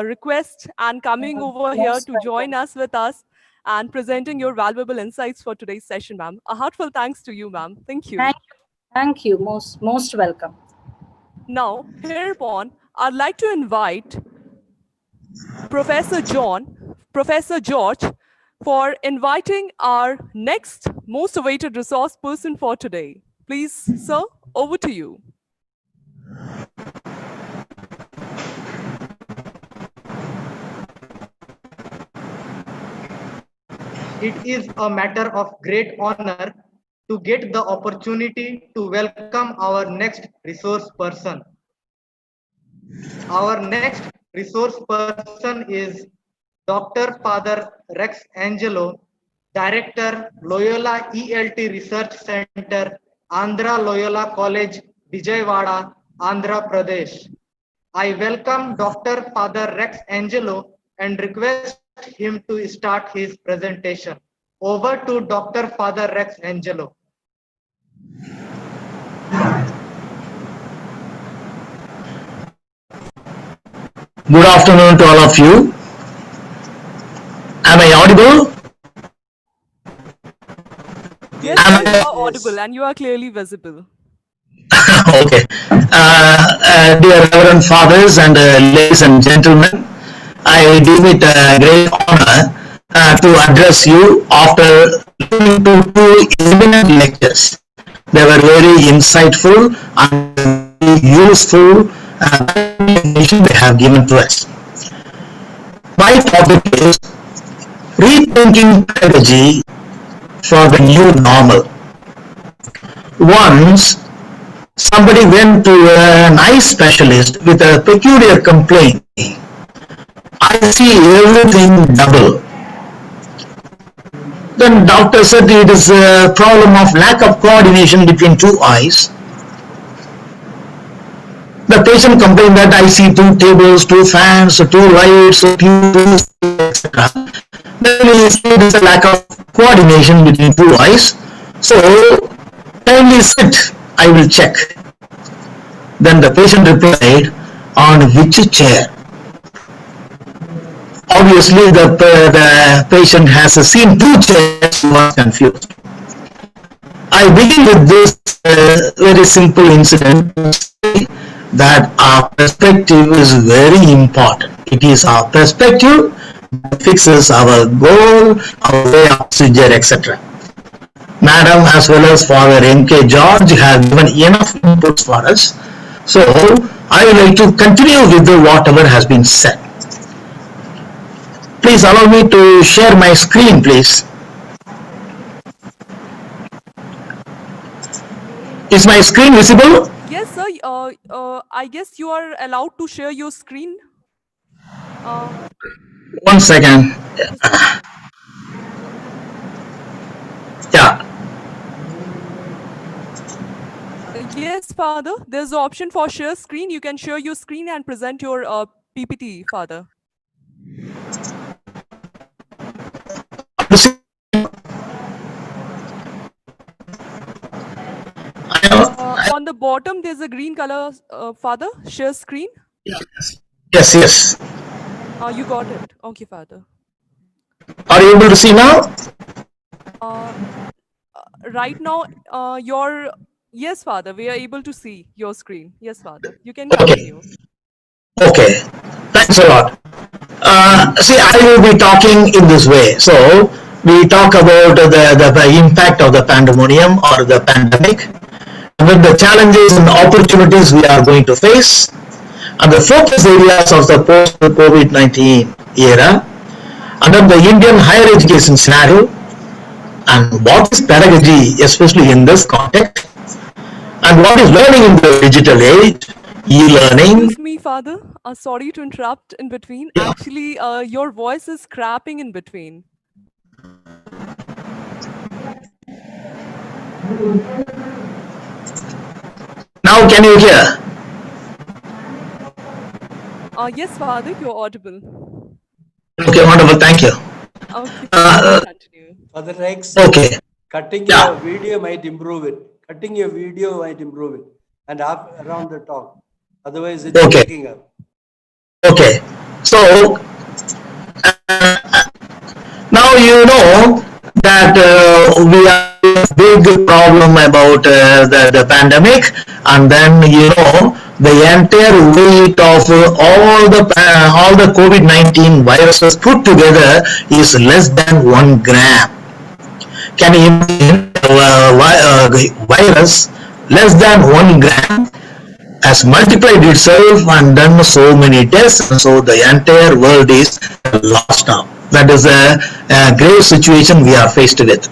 request and coming over here to join us with us and presenting your valuable insights for today's session, ma'am. A heartfelt thanks to you, ma'am. Thank you. Thank you. Most welcome. Now, hereupon, I'd like to invite Professor George, for inviting our next most awaited resource person for today. Please, sir, over to you. It is a matter of great honor to get the opportunity to welcome our next resource person. Our next resource person is Dr. Father Rex Angelo, Director, Loyola ELT Research Center, Andhra Loyola College, Vijayawada, Andhra Pradesh. I welcome Dr. Father Rex Angelo and request him to start his presentation. Over to Dr. Father Rex Angelo. Good afternoon to all of you. Am I audible? Yes, sir, you are audible and you are clearly visible. Okay. Dear Reverend Fathers and ladies and gentlemen, I deem it a great honor to address you after listening to two eminent lectures. They were very insightful and very useful information they have given to us. My topic is rethinking pedagogy for the new normal. Once somebody went to an eye specialist with a peculiar complaint. I see everything double. Then doctor said it is a problem of lack of coordination between two eyes. The patient complained that I see two tables, two fans, two lights, etc. Then he said it is a lack of coordination between two eyes. So kindly sit, I will check. Then the patient replied, on which chair? Obviously, the patient has seen two chairs, he was confused. I begin with this very simple incident to say that our perspective is very important. It is our perspective that fixes our goal, our way of procedure, etc. Madam as well as Father M.K. George have given enough inputs for us. So I would like to continue with whatever has been said. Please allow me to share my screen, please. Is my screen visible? Yes, sir. I guess you are allowed to share your screen. 1 second. Yeah. Yes, Father. There's an option for share screen. You can share your screen and present your PPT, Father. On the bottom, there's a green color, Father. Share screen. Yes, yes. You got it. Okay, Father. Are you able to see now? Right now, yes, Father. We are able to see your screen. Yes, Father. You can continue. Okay. Thanks a lot. See, I will be talking in this way. So, we talk about the impact of the pandemonium or the pandemic, with the challenges and opportunities we are going to face, and the focus areas of the post-COVID-19 era, and then the Indian higher education scenario, and what is pedagogy, especially in this context, and what is learning in the digital age, e-learning. Excuse me, Father. Sorry to interrupt in between. Yeah. Actually, your voice is crapping in between. Now can you hear? Yes, Father, you're audible. Okay, wonderful. Thank you. Okay, continue. Father Rex, okay. Cutting your video might improve it. Cutting your video might improve it. And up around the top. Otherwise, it's breaking up. Okay. So, now you know that we have a big problem about the pandemic, and then you know the entire weight of all the COVID-19 viruses put together is less than 1 gram. Can you imagine virus less than 1 gram has multiplied itself and done so many tests, and so the entire world is lost now. That is a grave situation we are faced with.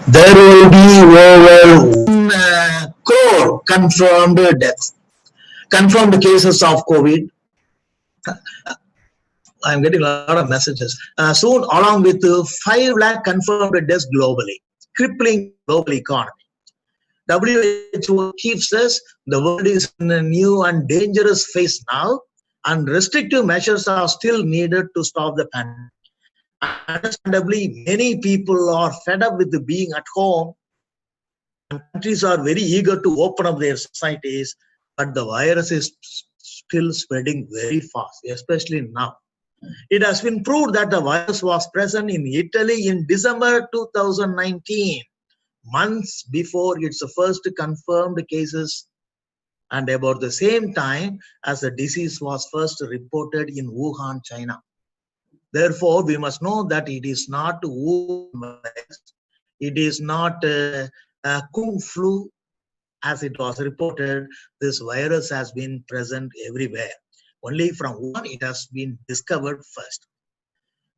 There will be over 1 crore confirmed deaths, confirmed cases of COVID. I'm getting a lot of messages. Soon, along with 5 lakh confirmed deaths globally. crippling global economy. WHO keeps us, the world is in a new and dangerous phase now, and restrictive measures are still needed to stop the pandemic. Understandably, many people are fed up with being at home, and countries are very eager to open up their societies, but the virus is still spreading very fast, especially now. It has been proved that the virus was present in Italy in December 2019, months before its first confirmed cases, and about the same time as the disease was first reported in Wuhan, China. Therefore, we must know that it is not Wuhan virus, it is not Kung flu as it was reported. This virus has been present everywhere. Only from Wuhan it has been discovered first.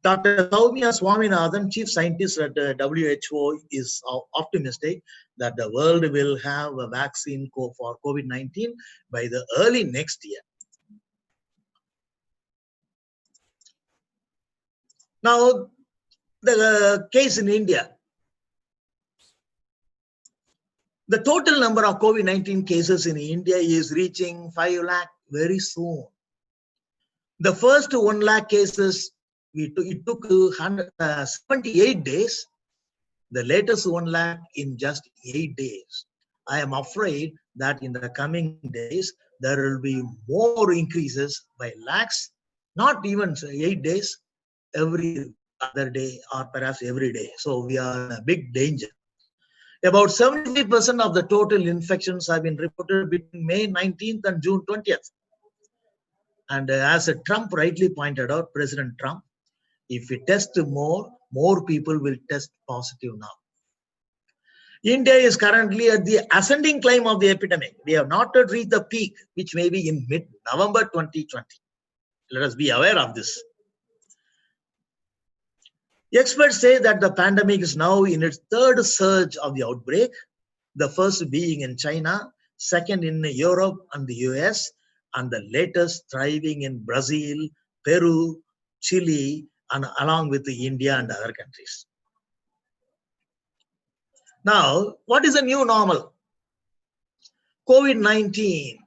Dr. Soumya Swaminathan, chief scientist at WHO, is optimistic that the world will have a vaccine for COVID-19 by the early next year. Now, the case in India. The total number of COVID-19 cases in India is reaching 5 lakh very soon. The first 1 lakh cases, it took 78 days. The latest 1 lakh in just 8 days. I am afraid that in the coming days, there will be more increases by lakhs, not even 8 days, every other day or perhaps every day. So we are in a big danger. About 73% of the total infections have been reported between May 19th and June 20th. And as Trump rightly pointed out, President Trump, if we test more people will test positive now. India is currently at the ascending climb of the epidemic. We have not yet reached the peak, which may be in mid-November 2020. Let us be aware of this. Experts say that the pandemic is now in its third surge of the outbreak, the first being in China, second in Europe and the US, and the latest thriving in Brazil, Peru, Chile, and along with India and other countries. Now, what is the new normal? COVID-19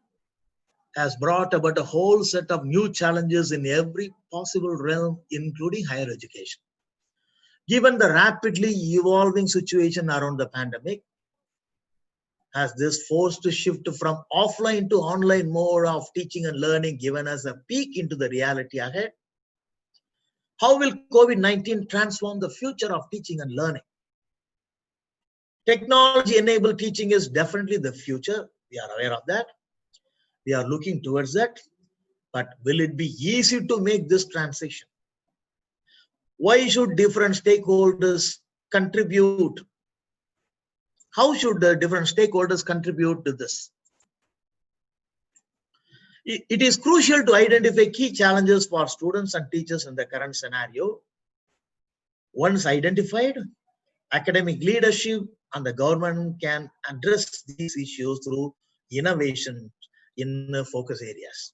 has brought about a whole set of new challenges in every possible realm, including higher education. Given the rapidly evolving situation around the pandemic, has this forced a shift from offline to online mode of teaching and learning given us a peek into the reality ahead? How will COVID-19 transform the future of teaching and learning? Technology-enabled teaching is definitely the future. We are aware of that. We are looking towards that. But will it be easy to make this transition? Why should different stakeholders contribute? How should the different stakeholders contribute to this? It is crucial to identify key challenges for students and teachers in the current scenario. Once identified, academic leadership and the government can address these issues through innovation in focus areas.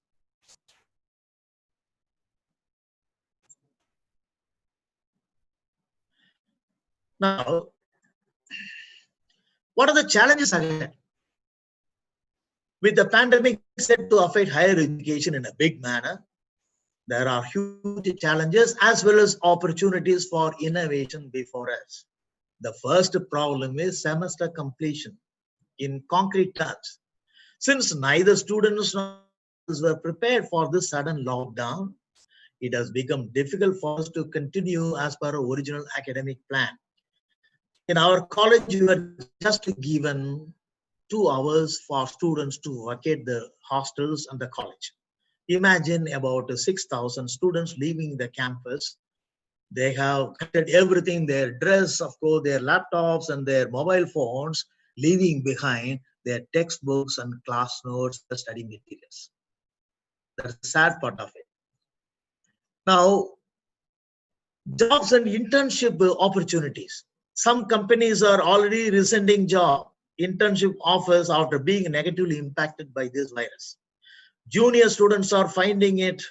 Now, what are the challenges ahead? With the pandemic set to affect higher education in a big manner, there are huge challenges as well as opportunities for innovation before us. The first problem is semester completion. In concrete terms, since neither students nor others were prepared for this sudden lockdown, it has become difficult for us to continue as per our original academic plan. In our college, we were just given 2 hours for students to vacate the hostels and the college. Imagine about 6,000 students leaving the campus. They have collected everything, their dress, of course, their laptops and their mobile phones, leaving behind their textbooks and class notes, the study materials. That's the sad part of it. Now, jobs and internship opportunities. Some companies are already rescinding job internship offers after being negatively impacted by this virus. Junior students are finding it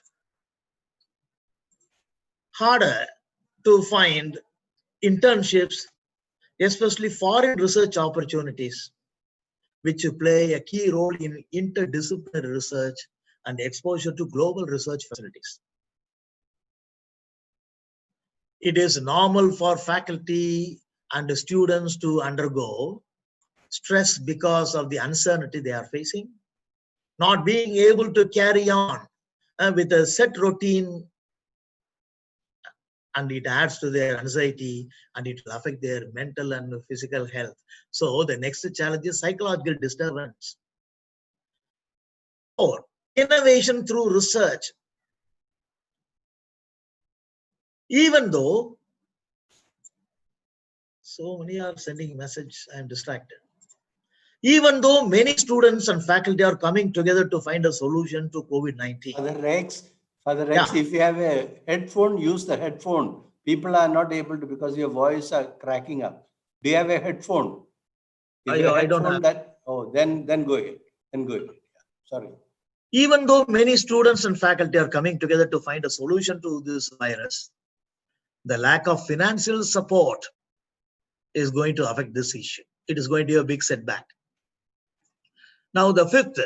harder to find internships especially foreign research opportunities, which play a key role in interdisciplinary research and exposure to global research facilities. It is normal for faculty and students to undergo stress because of the uncertainty they are facing, not being able to carry on with a set routine, and it adds to their anxiety and it will affect their mental and physical health. So the next challenge is psychological disturbance. Or innovation through research. Even though so many are sending message, I am distracted. Even though many students and faculty are coming together to find a solution to COVID-19. Father Rex, if you have a headphone, use the headphone. People are not able to because your voice are cracking up. Do you have a headphone? If you have I don't have that. Oh, then go ahead. Then go ahead. Sorry. Even though many students and faculty are coming together to find a solution to this virus, the lack of financial support is going to affect this issue. It is going to be a big setback. Now, the fifth,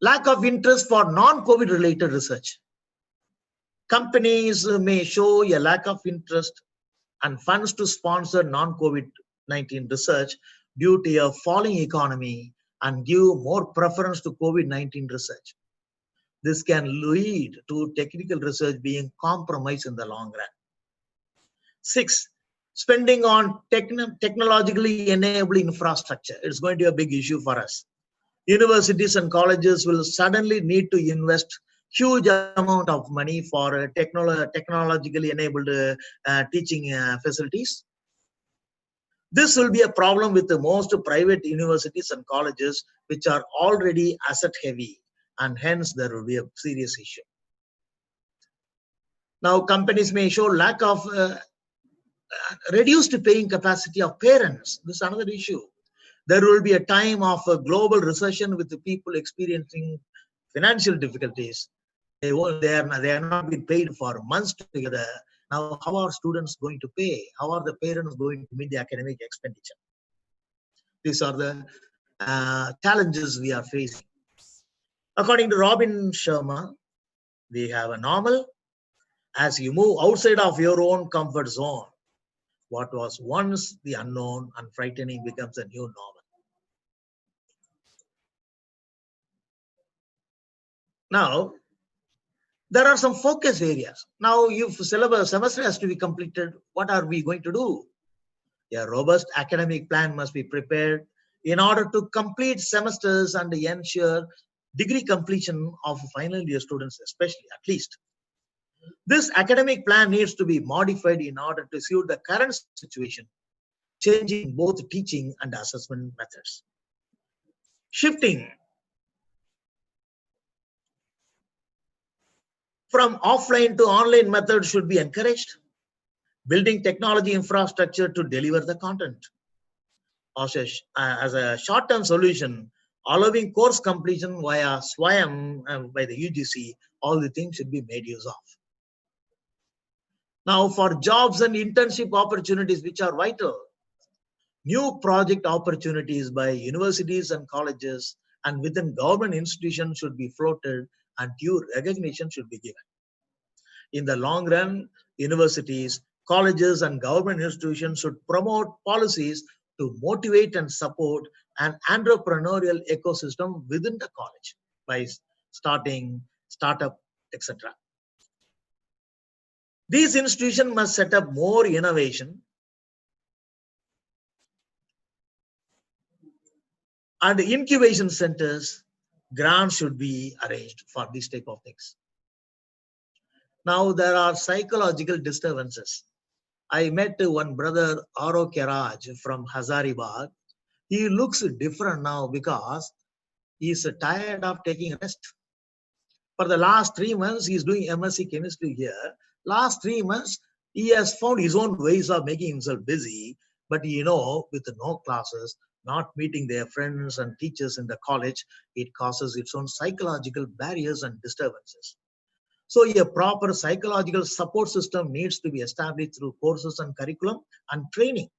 lack of interest for non-COVID related research. Companies may show a lack of interest and funds to sponsor non-COVID-19 research due to a falling economy and give more preference to COVID-19 research. This can lead to technical research being compromised in the long run. 6, spending on technologically enabled infrastructure. It's going to be a big issue for us. Universities and colleges will suddenly need to invest huge amount of money for technologically enabled teaching facilities. This will be a problem with the most private universities and colleges, which are already asset heavy, and hence there will be a serious issue. Now, companies may show lack of reduced paying capacity of parents. This is another issue. There will be a time of a global recession with the people experiencing financial difficulties. They are not being paid for months together. Now, how are students going to pay? How are the parents going to meet the academic expenditure? These are the challenges we are facing. According to Robin Sharma, we have a normal. As you move outside of your own comfort zone, what was once the unknown and frightening becomes a new normal. Now, there are some focus areas. Now, if semester has to be completed, what are we going to do? A robust academic plan must be prepared in order to complete semesters and ensure degree completion of final year students, especially at least. This academic plan needs to be modified in order to suit the current situation, changing both teaching and assessment methods. Shifting from offline to online methods should be encouraged. Building technology infrastructure to deliver the content. As a short-term solution, allowing course completion via SWAYAM by the UGC, all the things should be made use of. Now, for jobs and internship opportunities, which are vital, new project opportunities by universities and colleges and within government institutions should be floated and due recognition should be given. In the long run, universities, colleges, and government institutions should promote policies to motivate and support an entrepreneurial ecosystem within the college by starting startup, etc. These institutions must set up more innovation and incubation centers. Grants should be arranged for these type of things. Now, there are psychological disturbances. I met one brother, Aro Keraj from Hazaribagh. He looks different now because he's tired of taking rest. For the last 3 months, he's doing MSc chemistry here. Last 3 months, he has found his own ways of making himself busy. But with no classes, not meeting their friends and teachers in the college, it causes its own psychological barriers and disturbances. So a proper psychological support system needs to be established through courses and curriculum and training.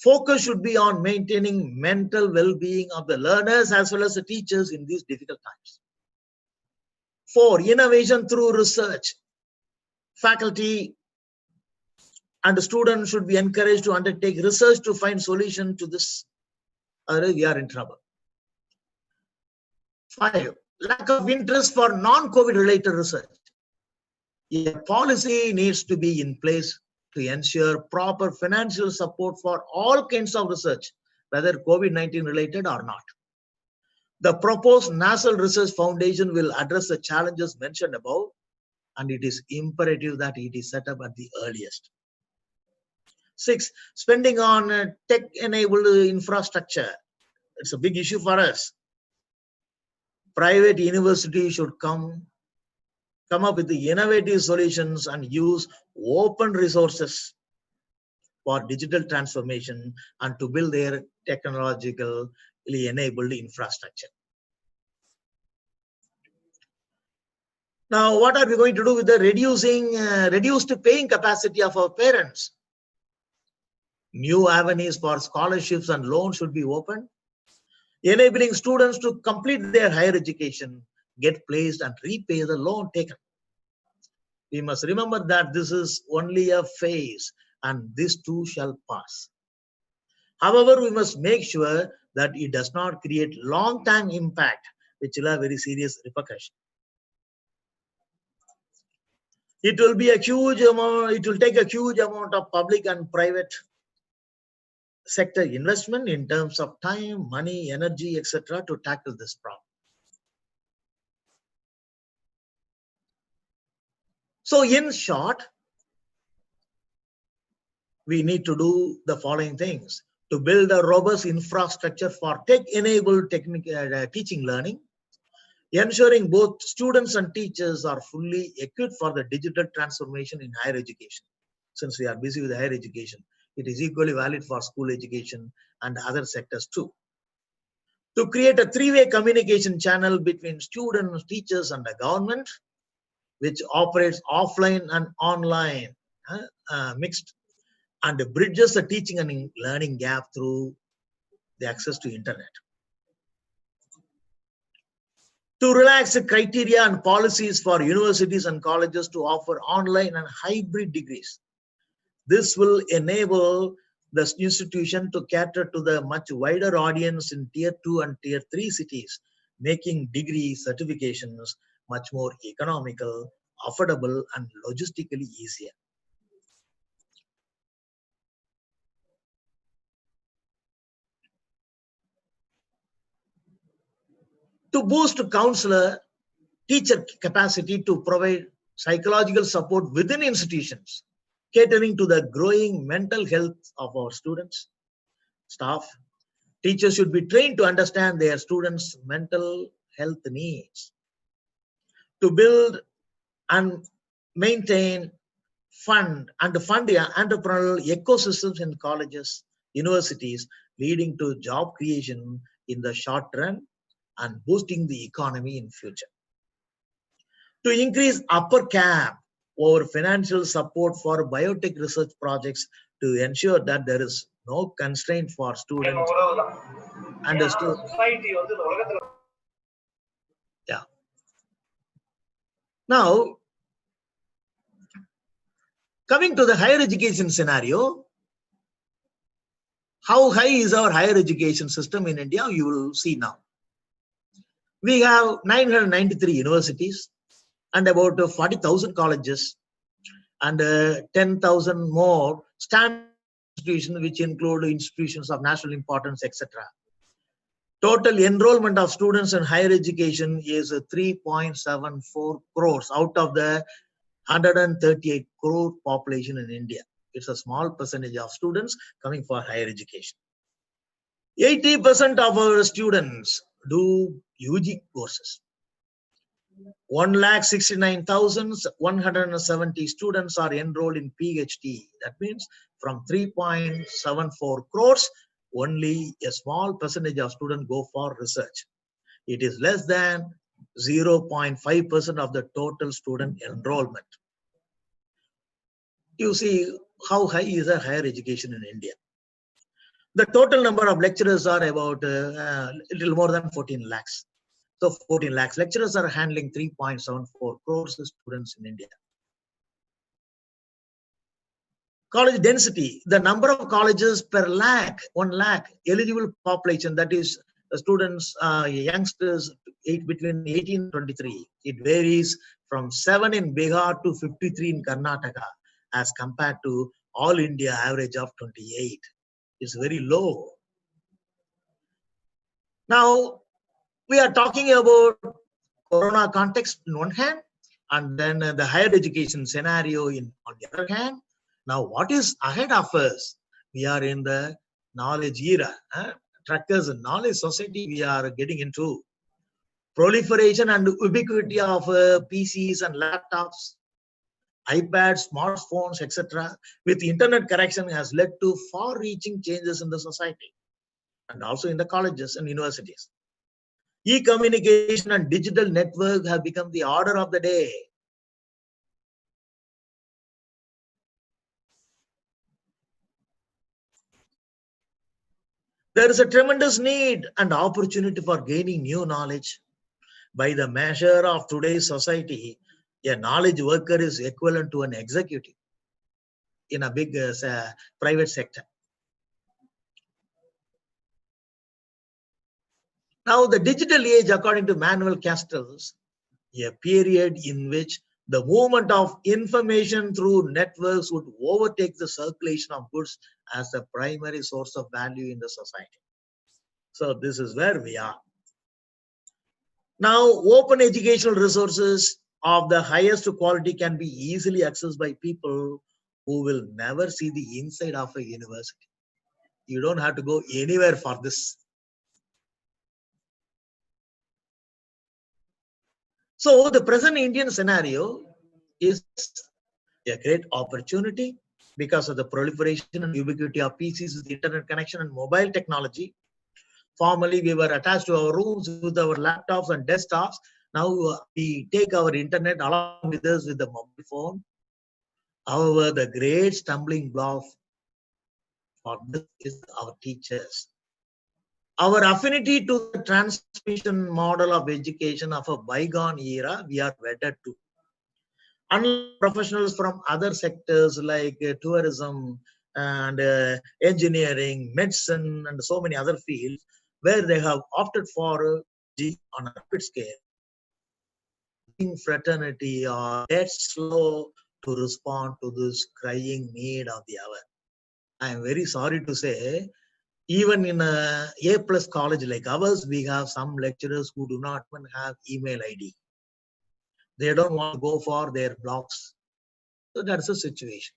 Focus should be on maintaining mental well-being of the learners as well as the teachers in these difficult times. 4. Innovation through research. Faculty and the students should be encouraged to undertake research to find solution to this, or we are in trouble. 5. Lack of interest for non-COVID related research. A policy needs to be in place to ensure proper financial support for all kinds of research, whether COVID-19 related or not. The proposed National Research Foundation will address the challenges mentioned above, and it is imperative that it is set up at the earliest. 6. Spending on tech-enabled infrastructure. It's a big issue for us. Private universities should come up with the innovative solutions and use open resources for digital transformation and to build their technologically enabled infrastructure. Now, what are we going to do with the reduced paying capacity of our parents? New avenues for scholarships and loans should be opened, enabling students to complete their higher education, get placed and repay the loan taken. We must remember that this is only a phase and this too shall pass. However, we must make sure that it does not create long-term impact, which will have very serious repercussions. It will be a huge amount, it will take a huge amount of public and private sector investment in terms of time, money, energy, etc. to tackle this problem. So in short, we need to do the following things: to build a robust infrastructure for tech-enabled teaching learning, ensuring both students and teachers are fully equipped for the digital transformation in higher education. Since we are busy with higher education, it is equally valid for school education and other sectors too. To create a three-way communication channel between students, teachers, and the government, which operates offline and online, mixed, and bridges the teaching and learning gap through the access to internet. To relax the criteria and policies for universities and colleges to offer online and hybrid degrees. This will enable the institution to cater to the much wider audience in Tier 2 and Tier 3 cities, making degree certifications much more economical, affordable, and logistically easier. To boost counselor teacher capacity to provide psychological support within institutions, catering to the growing mental health of our students, staff, teachers should be trained to understand their students' mental health needs. To build and maintain, fund the entrepreneurial ecosystems in colleges, universities, leading to job creation in the short run and boosting the economy in future. To increase upper cap over financial support for biotech research projects to ensure that there is no constraint for students and the students. Yeah. Now, coming to the higher education scenario, how high is our higher education system in India? You will see now. We have 993 universities and about 40,000 colleges and 10,000 more standard institutions, which include institutions of national importance, etc. Total enrollment of students in higher education is 3.74 crores out of the 138 crore population in India. It's a small percentage of students coming for higher education. 80% of our students do UG courses. 1,69,170 students are enrolled in PhD. That means from 3.74 crores, only a small percentage of students go for research. It is less than 0.5% of the total student enrollment. You see how high is our higher education in India. The total number of lecturers are about a little more than 14 lakhs. So 14 lakhs lecturers are handling 3.74 crores of students in India. College density, the number of colleges per lakh, 1 lakh eligible population, that is students, youngsters between 18 and 23. It varies from 7 in Bihar to 53 in Karnataka as compared to all India average of 28. It's very low. Now, we are talking about Corona context in one hand, and then the higher education scenario on the other hand. Now, what is ahead of us? We are in the knowledge era. Truckers and knowledge society we are getting into. Proliferation and ubiquity of PCs and laptops, iPads, smartphones, etc. with internet connection has led to far-reaching changes in the society and also in the colleges and universities. E-communication and digital network have become the order of the day. There is a tremendous need and opportunity for gaining new knowledge. By the measure of today's society, a knowledge worker is equivalent to an executive in a big private sector. Now, the digital age, according to Manuel Castells, a period in which the movement of information through networks would overtake the circulation of goods as the primary source of value in the society. So this is where we are. Now, open educational resources of the highest quality can be easily accessed by people who will never see the inside of a university. You don't have to go anywhere for this. So the present Indian scenario is a great opportunity because of the proliferation and ubiquity of PCs with internet connection and mobile technology. Formerly, we were attached to our rooms with our laptops and desktops. Now we take our internet along with us with the mobile phone. However, the great stumbling block for this is our teachers. Our affinity to the transmission model of education of a bygone era, we are wedded to. Unlike professionals from other sectors like tourism and engineering, medicine, and so many other fields, where they have opted for on a rapid scale, fraternity are dead slow to respond to this crying need of the hour. I am very sorry to say, even in a A+ college like ours, we have some lecturers who do not even have email ID. They don't want to go for their blogs. So that's the situation.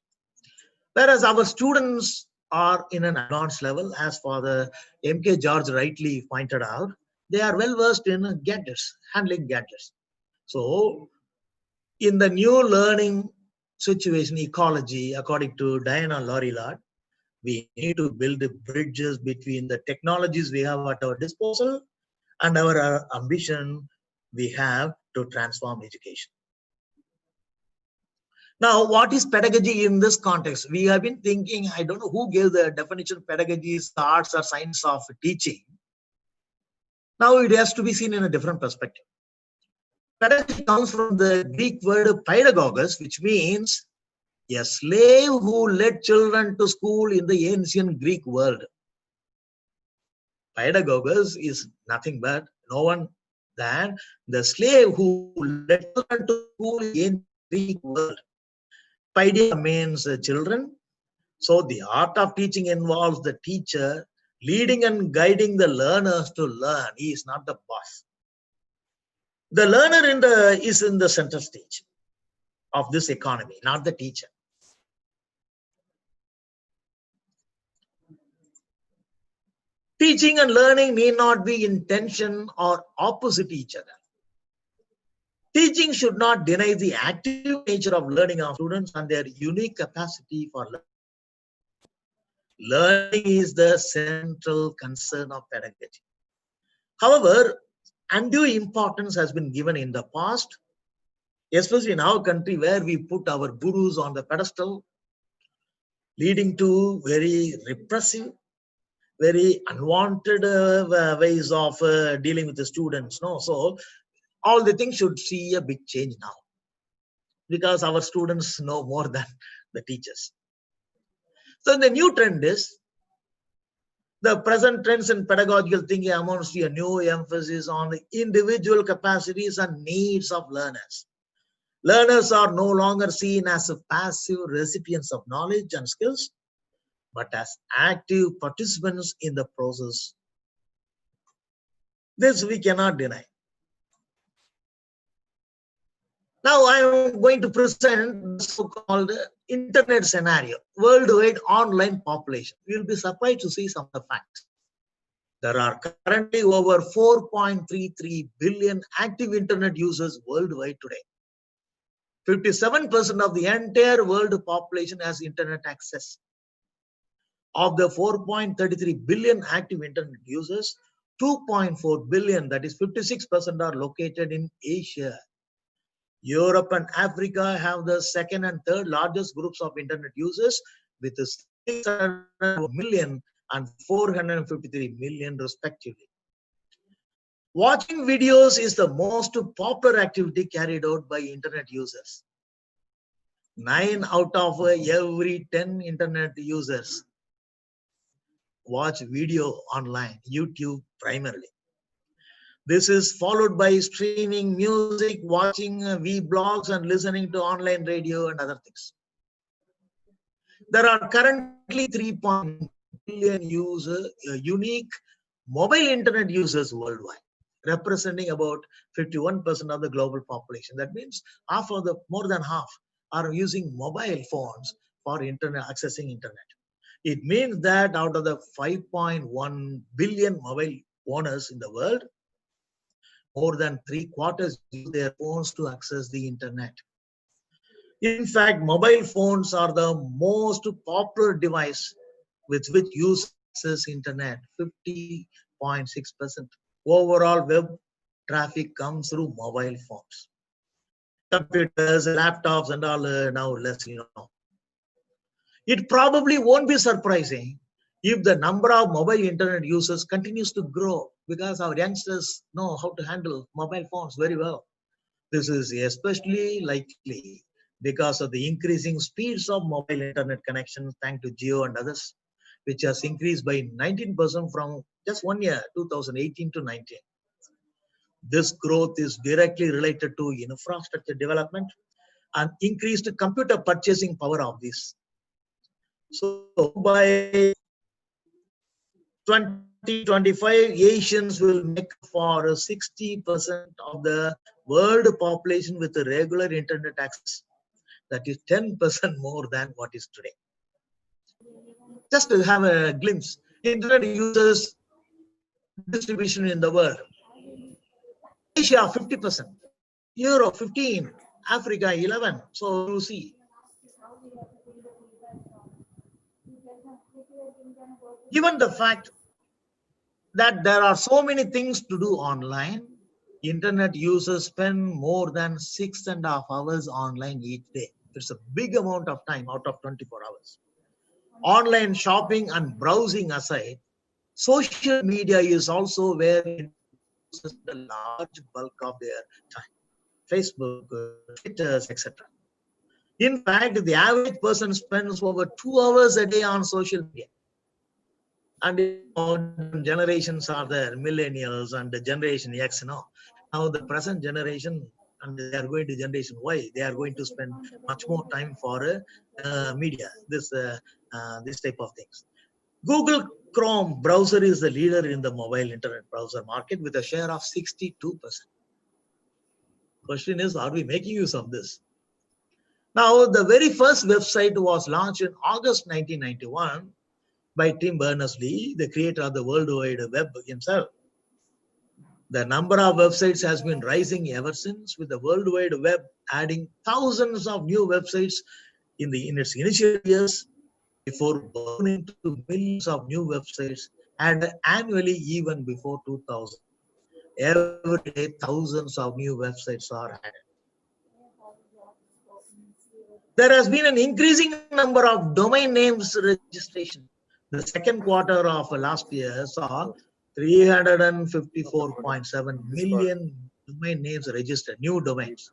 Whereas our students are in an advanced level, as Father M.K. George rightly pointed out, they are well versed in gadgets, handling gadgets. So in the new learning situation ecology, according to Diana Laurillard, we need to build bridges between the technologies we have at our disposal and our ambition we have to transform education. Now, what is pedagogy in this context? We have been thinking, I don't know who gave the definition pedagogy is the arts or science of teaching. Now it has to be seen in a different perspective. Pedagogy comes from the Greek word pedagogos, which means a slave who led children to school in the ancient Greek world. Pedagogos is nothing but no one than the slave who led children to school in the ancient Greek world. Paideia means children. So the art of teaching involves the teacher leading and guiding the learners to learn. He is not the boss. The learner is in the center stage of this economy, not the teacher. Teaching and learning need not be in tension or opposite each other. Teaching should not deny the active nature of learning of students and their unique capacity for learning. Learning is the central concern of pedagogy. However, undue importance has been given in the past, especially in our country where we put our gurus on the pedestal, leading to very repressive, very unwanted ways of dealing with the students. No, so all the things should see a big change now, because our students know more than the teachers. So the new trend is the present trends in pedagogical thinking amounts to a new emphasis on the individual capacities and needs of learners. Learners are no longer seen as passive recipients of knowledge and skills, but as active participants in the process. This we cannot deny. Now I am going to present the so-called internet scenario, worldwide online population. You will be surprised to see some of the facts. There are currently over 4.33 billion active internet users worldwide today. 57% of the entire world population has internet access. Of the 4.33 billion active internet users, 2.4 billion, that is 56%, are located in Asia. Europe and Africa have the second and third largest groups of internet users with 600 million and 453 million respectively. Watching videos is the most popular activity carried out by internet users. 9 out of every 10 internet users watch video online, YouTube primarily. This is followed by streaming music, watching vlogs, and listening to online radio and other things. There are currently 3.1 billion unique mobile internet users worldwide, representing about 51% of the global population. That means more than half are using mobile phones for accessing internet. It means that out of the 5.1 billion mobile owners in the world, more than 3/4 use their phones to access the internet. In fact, mobile phones are the most popular device with which users access internet. 50.6%. Overall web traffic comes through mobile phones. Computers, laptops, and all now less, It probably won't be surprising if the number of mobile internet users continues to grow, because our youngsters know how to handle mobile phones very well. This is especially likely because of the increasing speeds of mobile internet connections thanks to Jio and others, which has increased by 19% from just 1 year, 2018 to 19. This growth is directly related to infrastructure development and increased computer purchasing power of this. So by 2025, Asians will make for 60% of the world population with a regular internet access. That is 10% more than what is today. Just to have a glimpse, internet users distribution in the world. Asia 50%, Europe 15%, Africa 11%. So you see. Given the fact that there are so many things to do online, internet users spend more than 6.5 hours online each day. It's a big amount of time out of 24 hours. Online shopping and browsing aside, social media is also where it uses the large bulk of their time. Facebook, Twitter, etc. In fact, the average person spends over 2 hours a day on social media. And generations are there, millennials and the generation X. Now the present generation, and they are going to generation Y, they are going to spend much more time for media, this type of things. Google Chrome browser is the leader in the mobile internet browser market with a share of 62%. Question is, are we making use of this? Now, the very first website was launched in August 1991 by Tim Berners-Lee, the creator of the World Wide Web himself. The number of websites has been rising ever since, with the World Wide Web adding thousands of new websites in its initial years before burning into millions of new websites added annually even before 2000. Every day, thousands of new websites are added. There has been an increasing number of domain names registration The second quarter of last year saw 354.7 million domain names registered, new domains.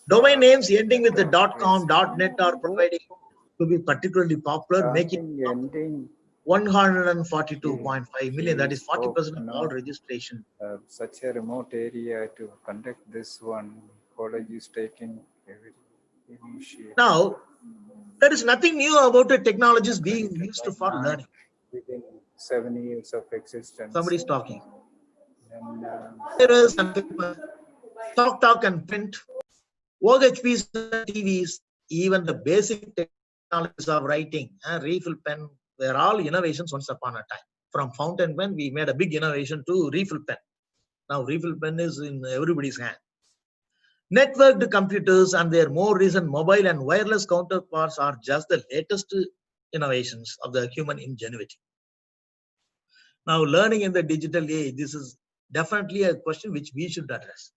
Domain names ending with the .com, .net are providing to be particularly popular, making 142.5 million, that is 40% of all registration. Such a remote area to conduct this one, college is taking every initiative. Now, there is nothing new about the technologies being used for learning. Within 7 years of existence. Somebody is talking. And, Papers and paper, talk and print, OHPs, TVs, even the basic technologies of writing, refill pen, were all innovations once upon a time. From fountain pen, we made a big innovation to refill pen. Now refill pen is in everybody's hand. Networked computers and their more recent mobile and wireless counterparts are just the latest innovations of the human ingenuity. Now, learning in the digital age, this is definitely a question which we should address.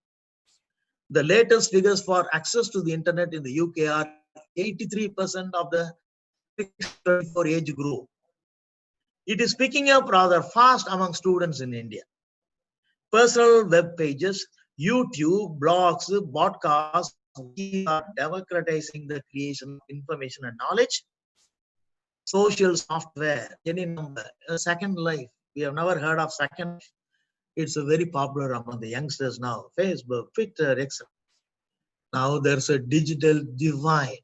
The latest figures for access to the internet in the UK are 83% of the 24 age group. It is picking up rather fast among students in India. Personal web pages, YouTube, blogs, podcasts, we are democratizing the creation of information and knowledge. Social software, any number, a Second Life. We have never heard of Second Life. It's very popular among the youngsters now. Facebook, Twitter, etc. Now there's a digital divide.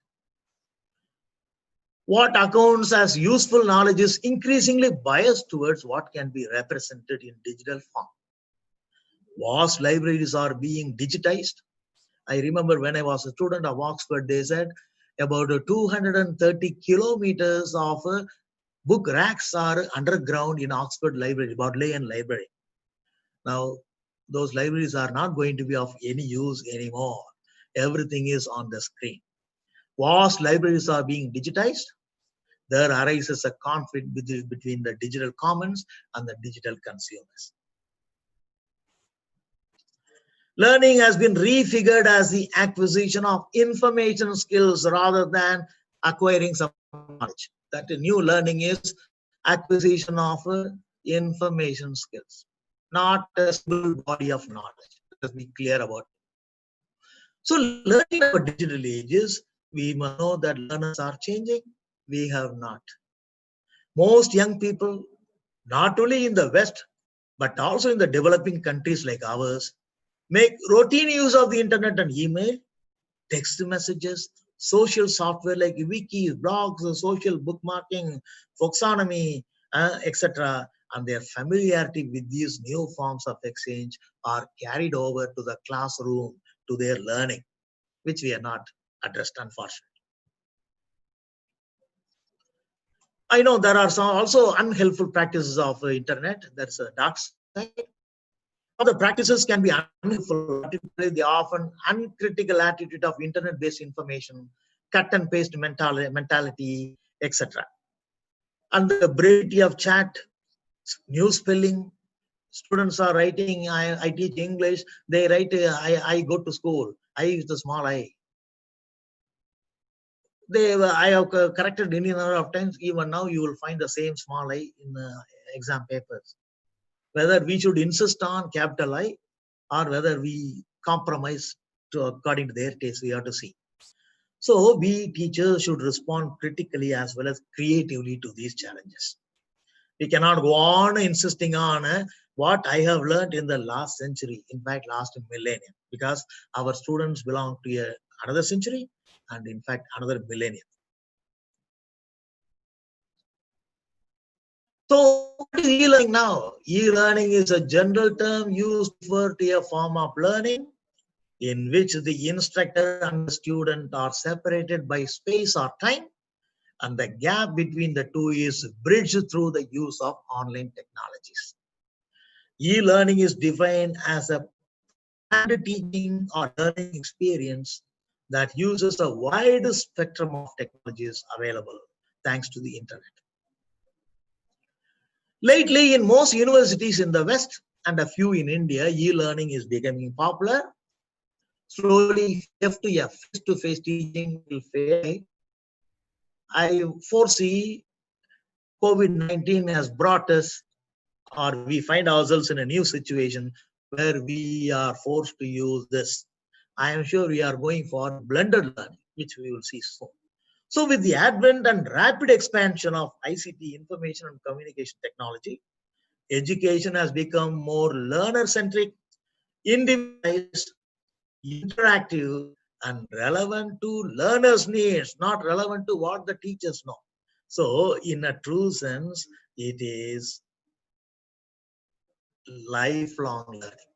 What accounts as useful knowledge is increasingly biased towards what can be represented in digital form. Vast libraries are being digitized. I remember when I was a student of Oxford, they said about 230 kilometers of book racks are underground in Oxford Library, Bodleian Library. Now, those libraries are not going to be of any use anymore. Everything is on the screen. Vast libraries are being digitized. There arises a conflict between the digital commons and the digital consumers. Learning has been refigured as the acquisition of information skills rather than acquiring some knowledge. That new learning is acquisition of information skills, not a single body of knowledge. Let's be clear about it. So learning about digital ages, we must know that learners are changing. We have not. Most young people, not only in the West, but also in the developing countries like ours, make routine use of the internet and email, text messages, social software like wikis, blogs, social bookmarking, Foxonomy, etc. And their familiarity with these new forms of exchange are carried over to the classroom, to their learning, which we are not addressed, unfortunately. I know there are some also unhelpful practices of the internet. That's a dark side. The practices can be unhelpful, particularly the often uncritical attitude of internet-based information, cut and paste mentality, etc. And the brevity of chat, new spelling. Students are writing, I teach English, they write, I go to school. I is the small I. I have corrected any number of times. Even now, you will find the same small I in exam papers. Whether we should insist on capital I or whether we compromise according to their taste, we have to see. So we teachers should respond critically as well as creatively to these challenges. We cannot go on insisting on what I have learned in the last century, in fact, last millennium, because our students belong to another century and in fact, another millennium. So what is e-learning now? E-learning is a general term used for a form of learning in which the instructor and the student are separated by space or time, and the gap between the two is bridged through the use of online technologies. E-learning is defined as a planned teaching or learning experience that uses a wide spectrum of technologies available thanks to the internet. Lately, in most universities in the West and a few in India, e-learning is becoming popular. Slowly, face-to-face teaching will fade. I foresee COVID-19 has brought us, or we find ourselves in a new situation where we are forced to use this. I am sure we are going for blended learning, which we will see soon. So with the advent and rapid expansion of ICT, information and communication technology, education has become more learner-centric, individualized, interactive, and relevant to learners' needs, not relevant to what the teachers know. So in a true sense, it is lifelong learning.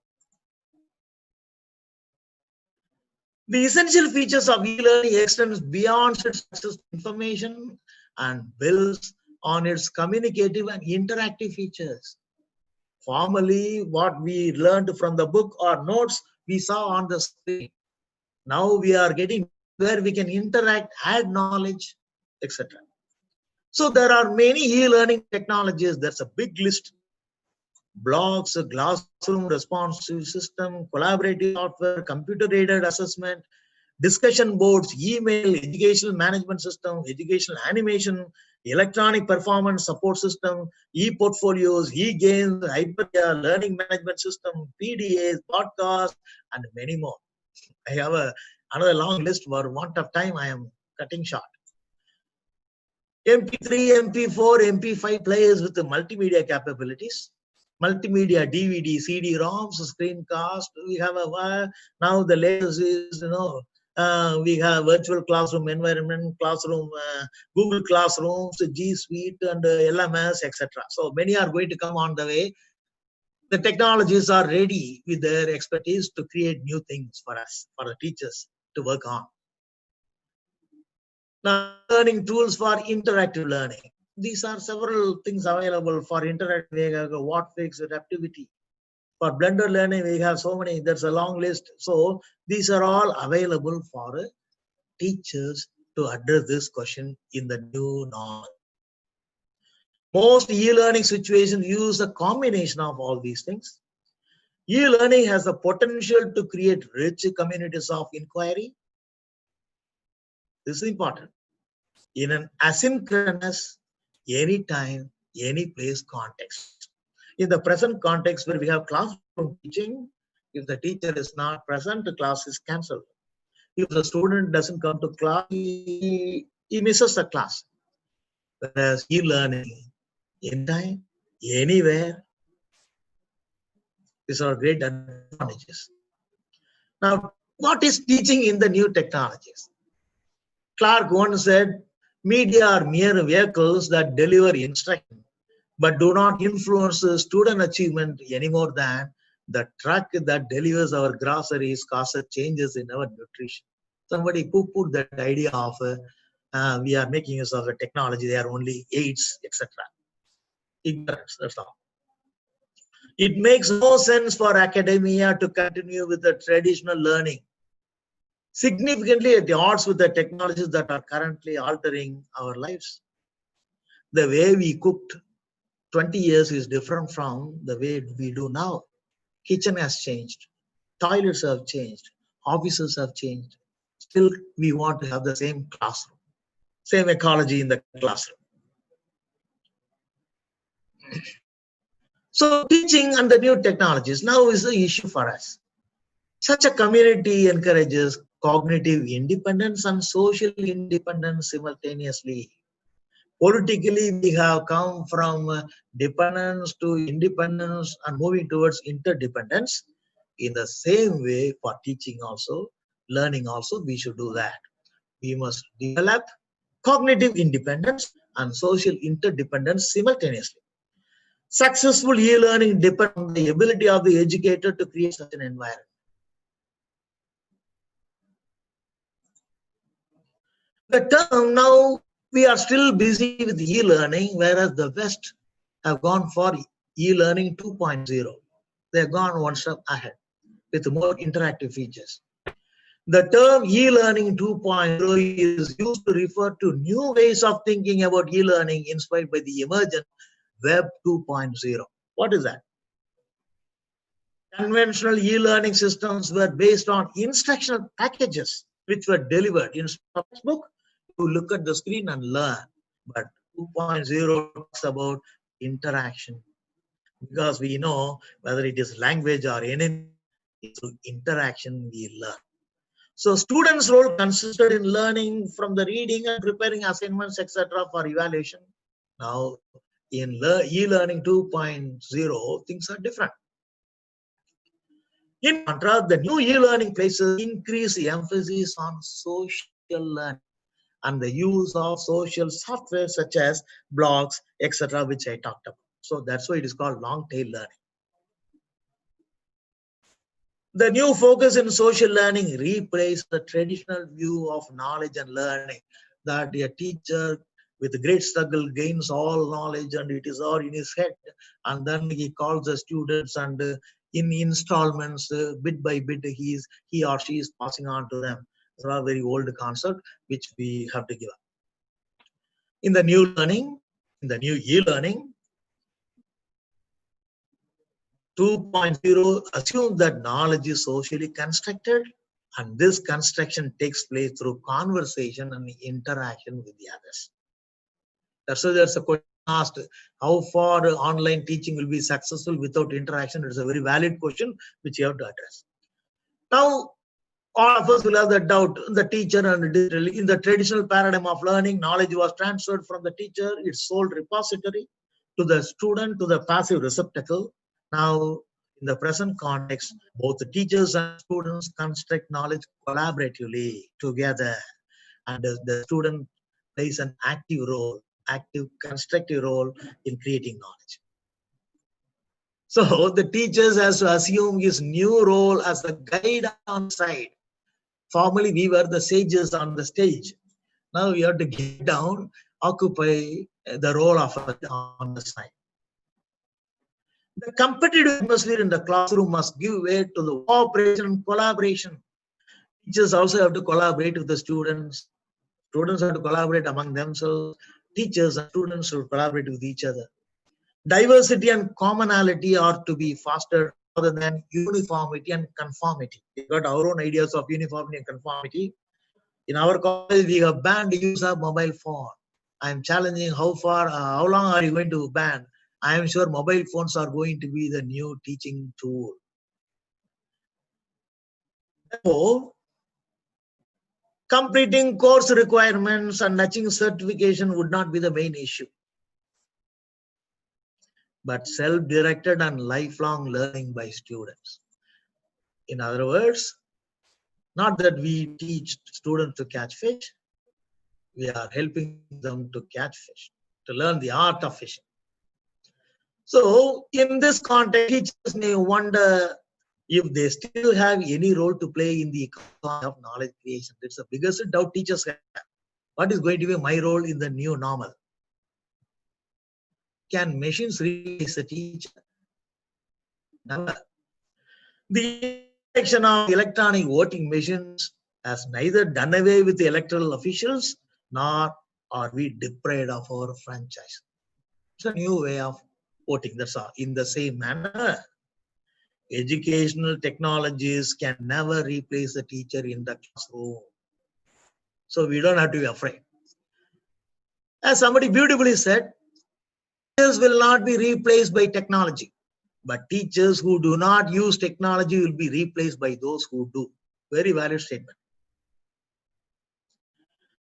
The essential features of e-learning extends beyond its access to information and builds on its communicative and interactive features. Formerly, what we learned from the book or notes we saw on the screen. Now we are getting where we can interact, add knowledge, etc. So there are many e-learning technologies. There's a big list. Blogs, a classroom responsive system, collaborative software, computer-aided assessment, discussion boards, email, educational management system, educational animation, electronic performance support system, e-portfolios, e-games, hypermedia, learning management system, PDAs, podcasts, and many more. I have another long list. For want of time, I am cutting short. MP3, MP4, MP5 players with the multimedia capabilities. Multimedia, DVD, CD-ROMs, screencast. We have now the latest is, we have virtual classroom environment, classroom, Google Classrooms, G Suite, and LMS, etc. So many are going to come on the way. The technologies are ready with their expertise to create new things for us, for the teachers to work on. Now, learning tools for interactive learning. These are several things available for interactive. We have Whatfix, Adaptivity. For blended learning, we have so many. There's a long list. So these are all available for teachers to address this question in the new normal. Most e-learning situations use a combination of all these things. E-learning has the potential to create rich communities of inquiry. This is important. In an asynchronous, anytime, any place context. In the present context where we have classroom teaching, if the teacher is not present, the class is cancelled. If the student doesn't come to class, he misses the class. Whereas e-learning, anytime, anywhere, these are great advantages. Now, what is teaching in the new technologies? Clark once said, media are mere vehicles that deliver instruction, but do not influence student achievement any more than the truck that delivers our groceries causes changes in our nutrition. Somebody poo-pooed that idea of we are making use of the technology, they are only aids, etc. Ignorance, that's all. It makes no sense for academia to continue with the traditional learning, significantly at the odds with the technologies that are currently altering our lives. The way we cooked 20 years is different from the way we do now. Kitchen has changed, toilets have changed, offices have changed. Still, we want to have the same classroom, same ecology in the classroom. So teaching and the new technologies now is the issue for us. Such a community encourages cognitive independence and social independence simultaneously. Politically, we have come from dependence to independence and moving towards interdependence. In the same way, for teaching also, learning also, we should do that. We must develop cognitive independence and social interdependence simultaneously. Successful e-learning depends on the ability of the educator to create such an environment. The term now, we are still busy with e-learning, whereas the West have gone for e-learning 2.0. They have gone one step ahead with more interactive features. The term e-learning 2.0 is used to refer to new ways of thinking about e-learning inspired by the emergent Web 2.0. What is that? Conventional e-learning systems were based on instructional packages which were delivered in textbook. You look at the screen and learn. But 2.0 talks about interaction, because we know whether it is language or anything, it's through interaction we learn. So students' role consisted in learning from the reading and preparing assignments, etc. for evaluation. Now, in e-learning 2.0, things are different. In contrast, the new e-learning places increased emphasis on social learning and the use of social software such as blogs, etc., which I talked about. So that's why it is called long-tail learning. The new focus in social learning replaced the traditional view of knowledge and learning, that a teacher with great struggle gains all knowledge and it is all in his head, and then he calls the students and in installments, bit by bit, he or she is passing on to them. It's a very old concept which we have to give up. In the new learning, in the new e-learning, 2.0 assumes that knowledge is socially constructed, and this construction takes place through conversation and interaction with the others. That's why there's a question asked, how far online teaching will be successful without interaction? It's a very valid question which you have to address. Now, all of us will have the doubt, the teacher and digital. In the traditional paradigm of learning, knowledge was transferred from the teacher, its sole repository, to the student, to the passive receptacle. Now, in the present context, both the teachers and students construct knowledge collaboratively together, and the student plays an active role, active constructive role in creating knowledge. So the teachers has to assume his new role as the guide on side. Formerly, we were the sages on the stage. Now we have to get down, occupy the role of on the side. The competitive atmosphere in the classroom must give way to the cooperation and collaboration. Teachers also have to collaborate with the students. Students have to collaborate among themselves. Teachers and students should collaborate with each other. Diversity and commonality are to be fostered rather than uniformity and conformity. We got our own ideas of uniformity and conformity. In our college, we have banned the use of mobile phone. I am challenging how long are you going to ban? I am sure mobile phones are going to be the new teaching tool. Therefore, completing course requirements and achieving certification would not be the main issue, but self-directed and lifelong learning by students. In other words, not that we teach students to catch fish, we are helping them to catch fish, to learn the art of fishing. So in this context, teachers may wonder if they still have any role to play in the economy of knowledge creation. It's the biggest doubt teachers have. What is going to be my role in the new normal? Can machines replace a teacher? Never. The introduction of electronic voting machines has neither done away with the electoral officials, nor are we deprived of our franchise. It's a new way of voting, that's all. In the same manner, educational technologies can never replace the teacher in the classroom. So we don't have to be afraid. As somebody beautifully said, teachers will not be replaced by technology, but teachers who do not use technology will be replaced by those who do. Very valid statement.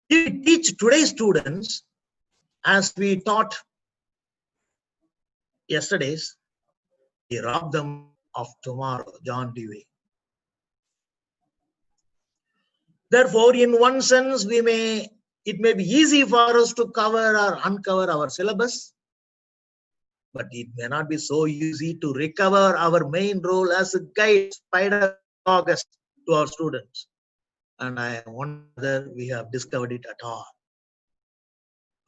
If we teach today's students as we taught yesterday's, we rob them of tomorrow. John Dewey. Therefore, in one sense, it may be easy for us to cover or uncover our syllabus, but it may not be so easy to recover our main role as a guide, pedagogist to our students. And I wonder whether we have discovered it at all.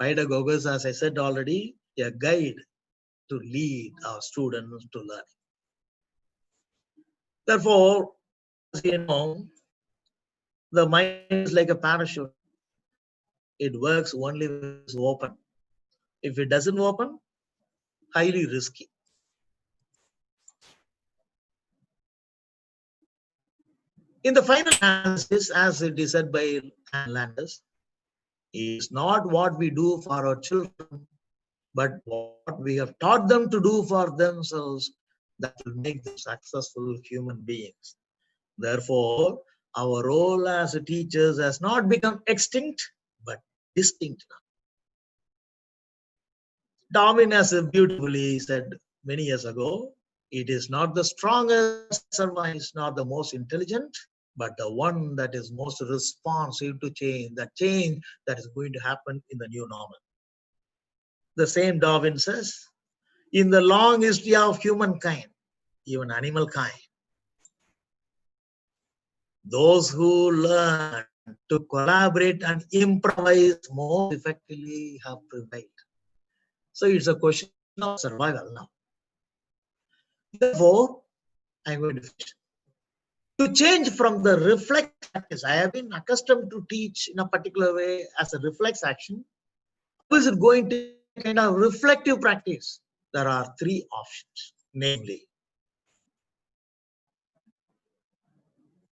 Pedagogist, as I said already, a guide to lead our students to learn. Therefore, as you know, the mind is like a parachute. It works only when it's open. If it doesn't open, highly risky. In the final analysis, as it is said by Landis, is not what we do for our children, but what we have taught them to do for themselves that will make them successful human beings. Therefore, our role as teachers has not become extinct, but distinct. Darwin has beautifully said many years ago, it is not the strongest that survives, not the most intelligent, but the one that is most responsive to change, that change that is going to happen in the new normal. The same Darwin says, in the long history of humankind, even animal kind, those who learn to collaborate and improvise more effectively have prevailed. So it's a question of survival now. Therefore, I'm going to finish. To change from the reflex practice, I have been accustomed to teach in a particular way as a reflex action. How is it going to be a kind of reflective practice? There are three options, namely,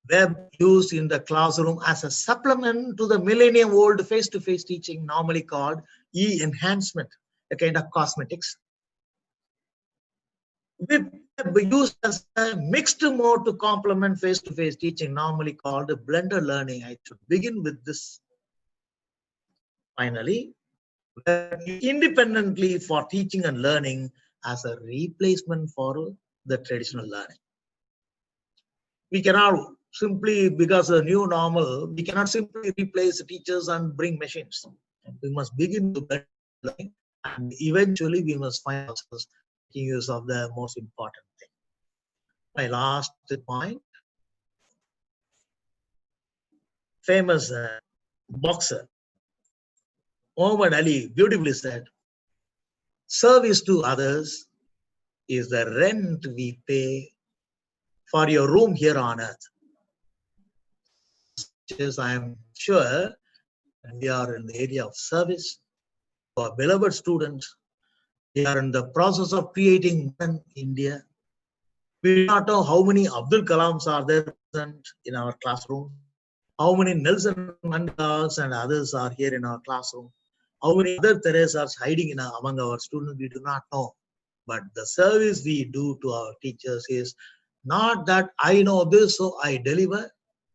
web used in the classroom as a supplement to the millennium-old face-to-face teaching, normally called e-enhancement, a kind of cosmetics. Web used as a mixed mode to complement face-to-face teaching, normally called blended learning. I should begin with this. Finally, web independently for teaching and learning as a replacement for the traditional learning. We cannot simply, because of the new normal, we cannot simply replace teachers and bring machines. We must begin to learn, and eventually we must find ourselves making use of the most important thing. My last point, famous boxer Muhammad Ali beautifully said, service to others is the rent we pay for your room here on earth. I am sure we are in the area of service to our beloved students. We are in the process of creating one India. We do not know how many Abdul Kalams are there present in our classroom, how many Nelson Mandelas and others are here in our classroom, how many other Teresas hiding among our students, we do not know. But the service we do to our teachers is not that I know this, so I deliver,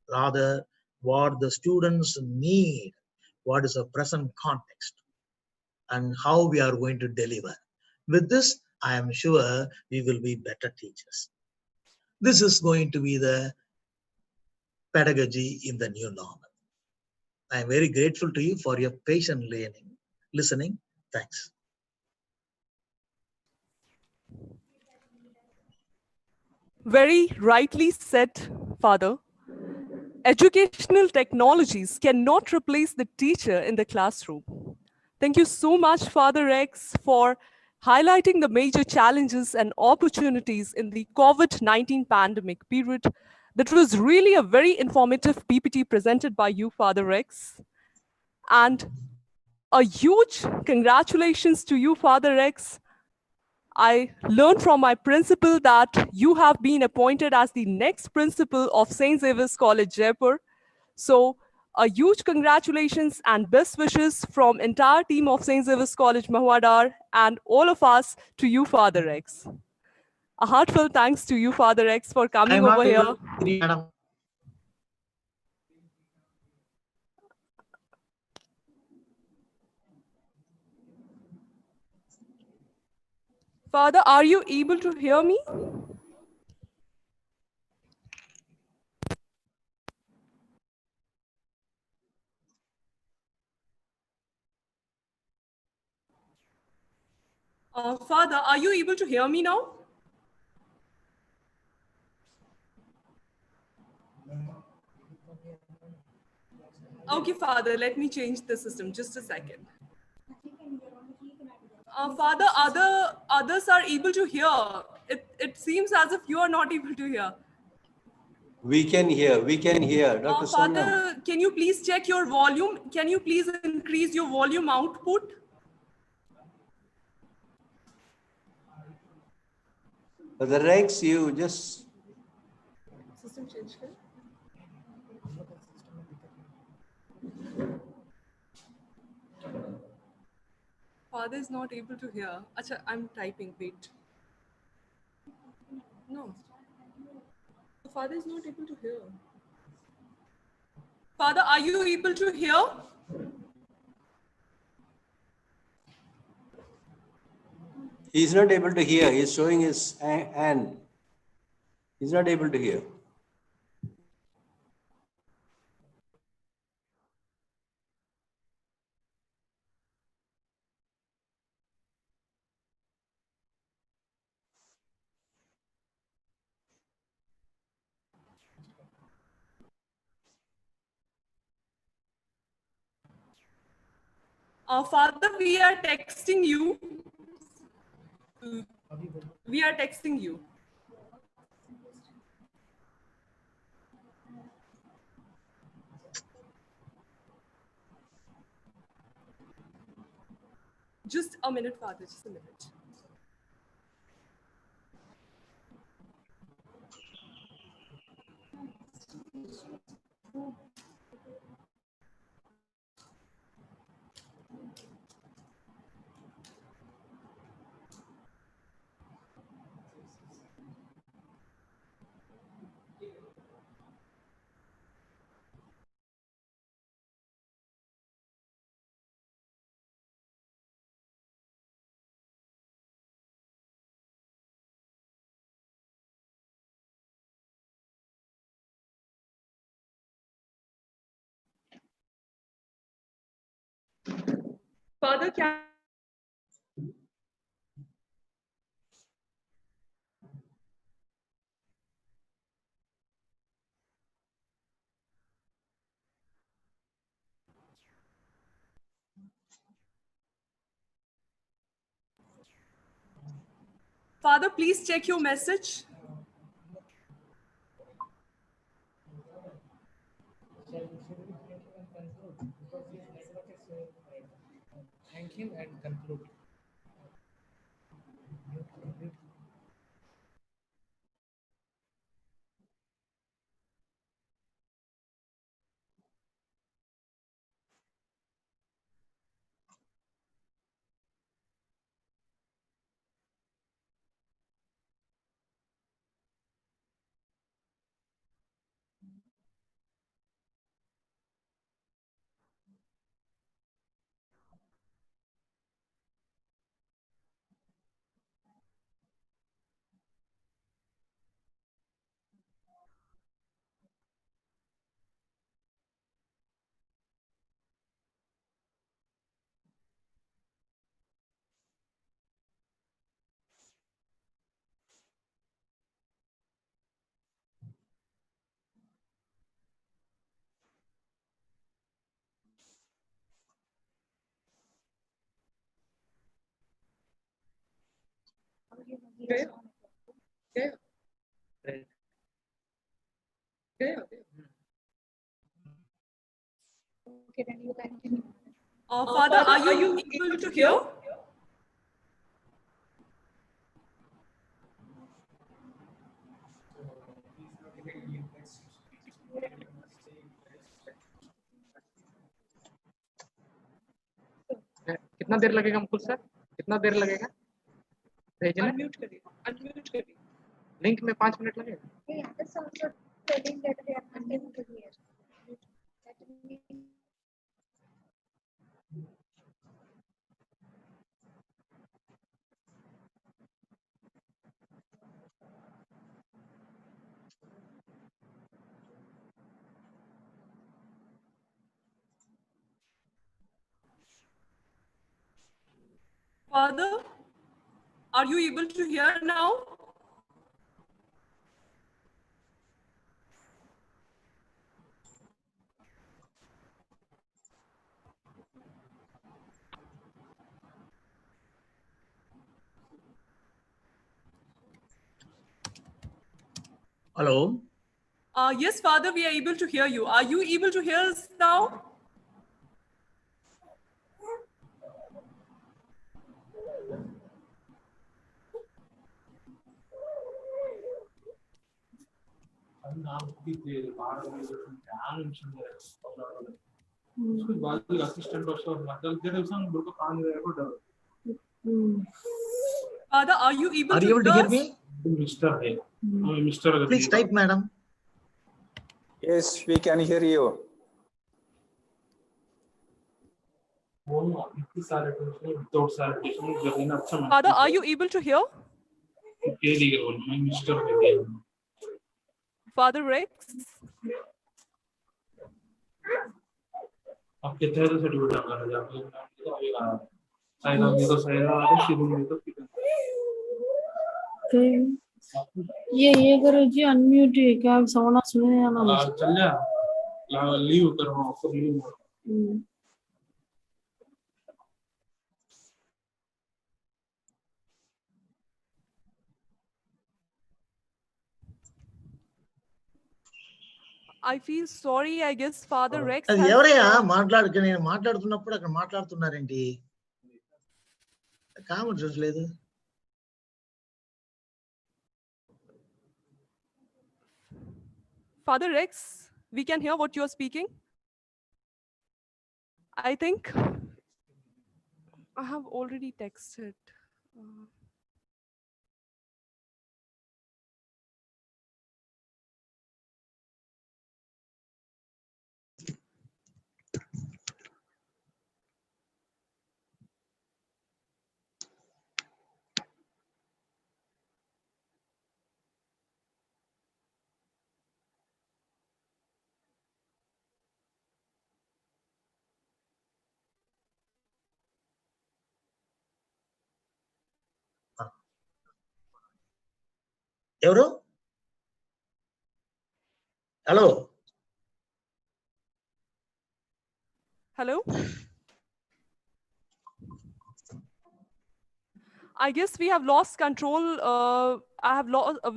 rather what the students need, what is the present context, and how we are going to deliver. With this, I am sure we will be better teachers. This is going to be the pedagogy in the new normal. I am very grateful to you for your patient listening. Thanks. Very rightly said, Father. Educational technologies cannot replace the teacher in the classroom. Thank you so much, Father Rex, for highlighting the major challenges and opportunities in the COVID-19 pandemic period. That was really a very informative PPT presented by you, Father Rex. And a huge congratulations to you, Father Rex. I learned from my principal that you have been appointed as the next principal of St. Xavier's College, Jaipur. So a huge congratulations and best wishes from entire team of St. Xavier's College, Mahwadar, and all of us to you, Father Rex. A heartfelt thanks to you, Father Rex, for coming over here. Father, are you able to hear me? Father, are you able to hear me now? Okay, Father, let me change the system. Just a second. Father, others are able to hear. It seems as if you are not able to hear. We can hear. Dr. Father, Sonam. can you please check your volume? Can you please increase your volume output? Father Rex, you just... System change. Father is not able to hear. Acha, I'm typing. Wait. No. The father is not able to hear. Father, are you able to hear? He's not able to hear. He's showing his hand. He's not able to hear. Father, we are texting you. We are texting you. Just a minute, Father, just a minute. Father, can Father, please check your message. Thank him and conclude. Okay. Okay. Okay. Okay, then you continue. Father, are you able to hear? कितना देर लगेगा Mukul sir? कितना देर लगेगा भेजने? Unmute करिए. Unmute करिए. Link में 5 minute लगेगा? Hey, that's also telling that they are unable to hear. That means Father, are you able to hear now? Hello. Yes, Father, we are able to hear you. Are you able to hear us now? उसको बाजू assistant और सब मतलब जब संग book काम करे को डर Father, are you able Are you able to hear us? me? Mr. Please type, madam. Yes, we can hear you. Father, are you able to hear? Father Rex? ये करो जी अनम्यूट है क्या सवना सुने ना चल जा लीव करो offer leave I feel sorry. I guess Father Rex అది has. ఎవరయ్యా నేను మాట్లాడుతున్నప్పుడు అక్కడ మాట్లాడుతున్నారేంటి కామన్ సెన్స్ లేదు Father Rex, we can hear what you're speaking. I think I have already texted. ఎవరు hello Hello? I guess we have lost control.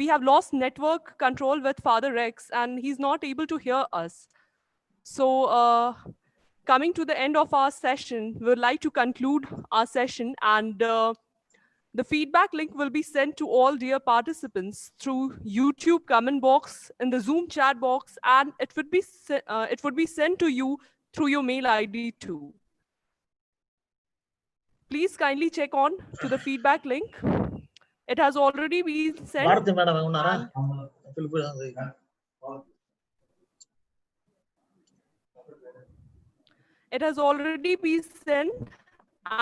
We have lost network control with Father Rex, and he's not able to hear us. So, coming to the end of our session, we would like to conclude our session, and the feedback link will be sent to all dear participants through YouTube comment box in the Zoom chat box, and it would be sent to you through your mail ID too. Please kindly check on to the feedback link. It has already been sent. Bharati madam ఉన్నారా It has already been sent,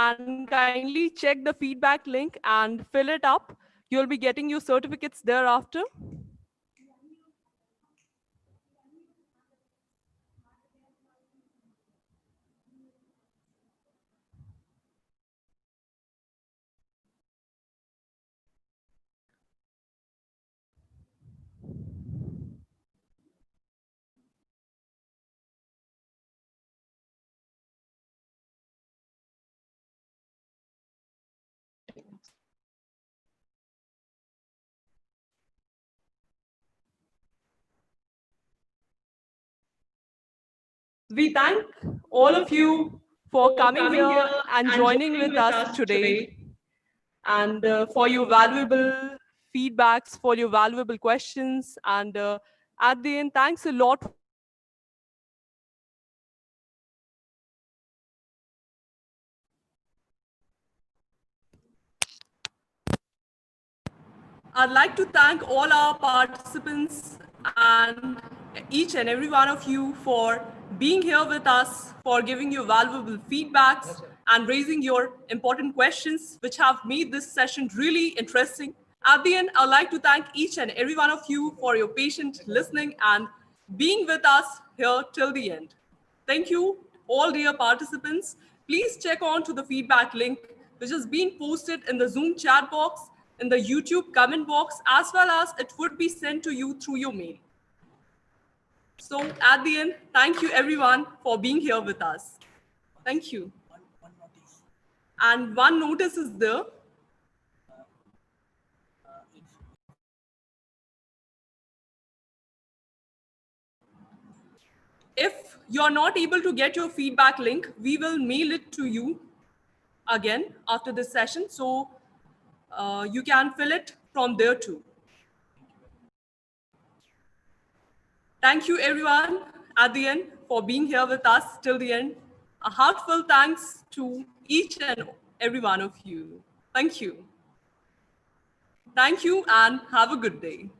and kindly check the feedback link and fill it up. You'll be getting your certificates thereafter. We thank all of you for coming here and joining with us today, and for your valuable feedbacks, for your valuable questions, and at the end, thanks a lot. I'd like to thank all our participants and each and every one of you for being here with us, for giving your valuable feedbacks and raising your important questions, which have made this session really interesting. At the end, I'd like to thank each and every one of you for your patient listening and being with us here till the end. Thank you, all dear participants. Please check on to the feedback link, which has been posted in the Zoom chat box, in the YouTube comment box, as well as it would be sent to you through your mail. So at the end, thank you everyone for being here with us. Thank you. And one notice is there. If you're not able to get your feedback link, we will mail it to you again after this session. So you can fill it from there too. Thank you everyone at the end for being here with us till the end. A heartfelt thanks to each and every one of you. Thank you. Thank you and have a good day.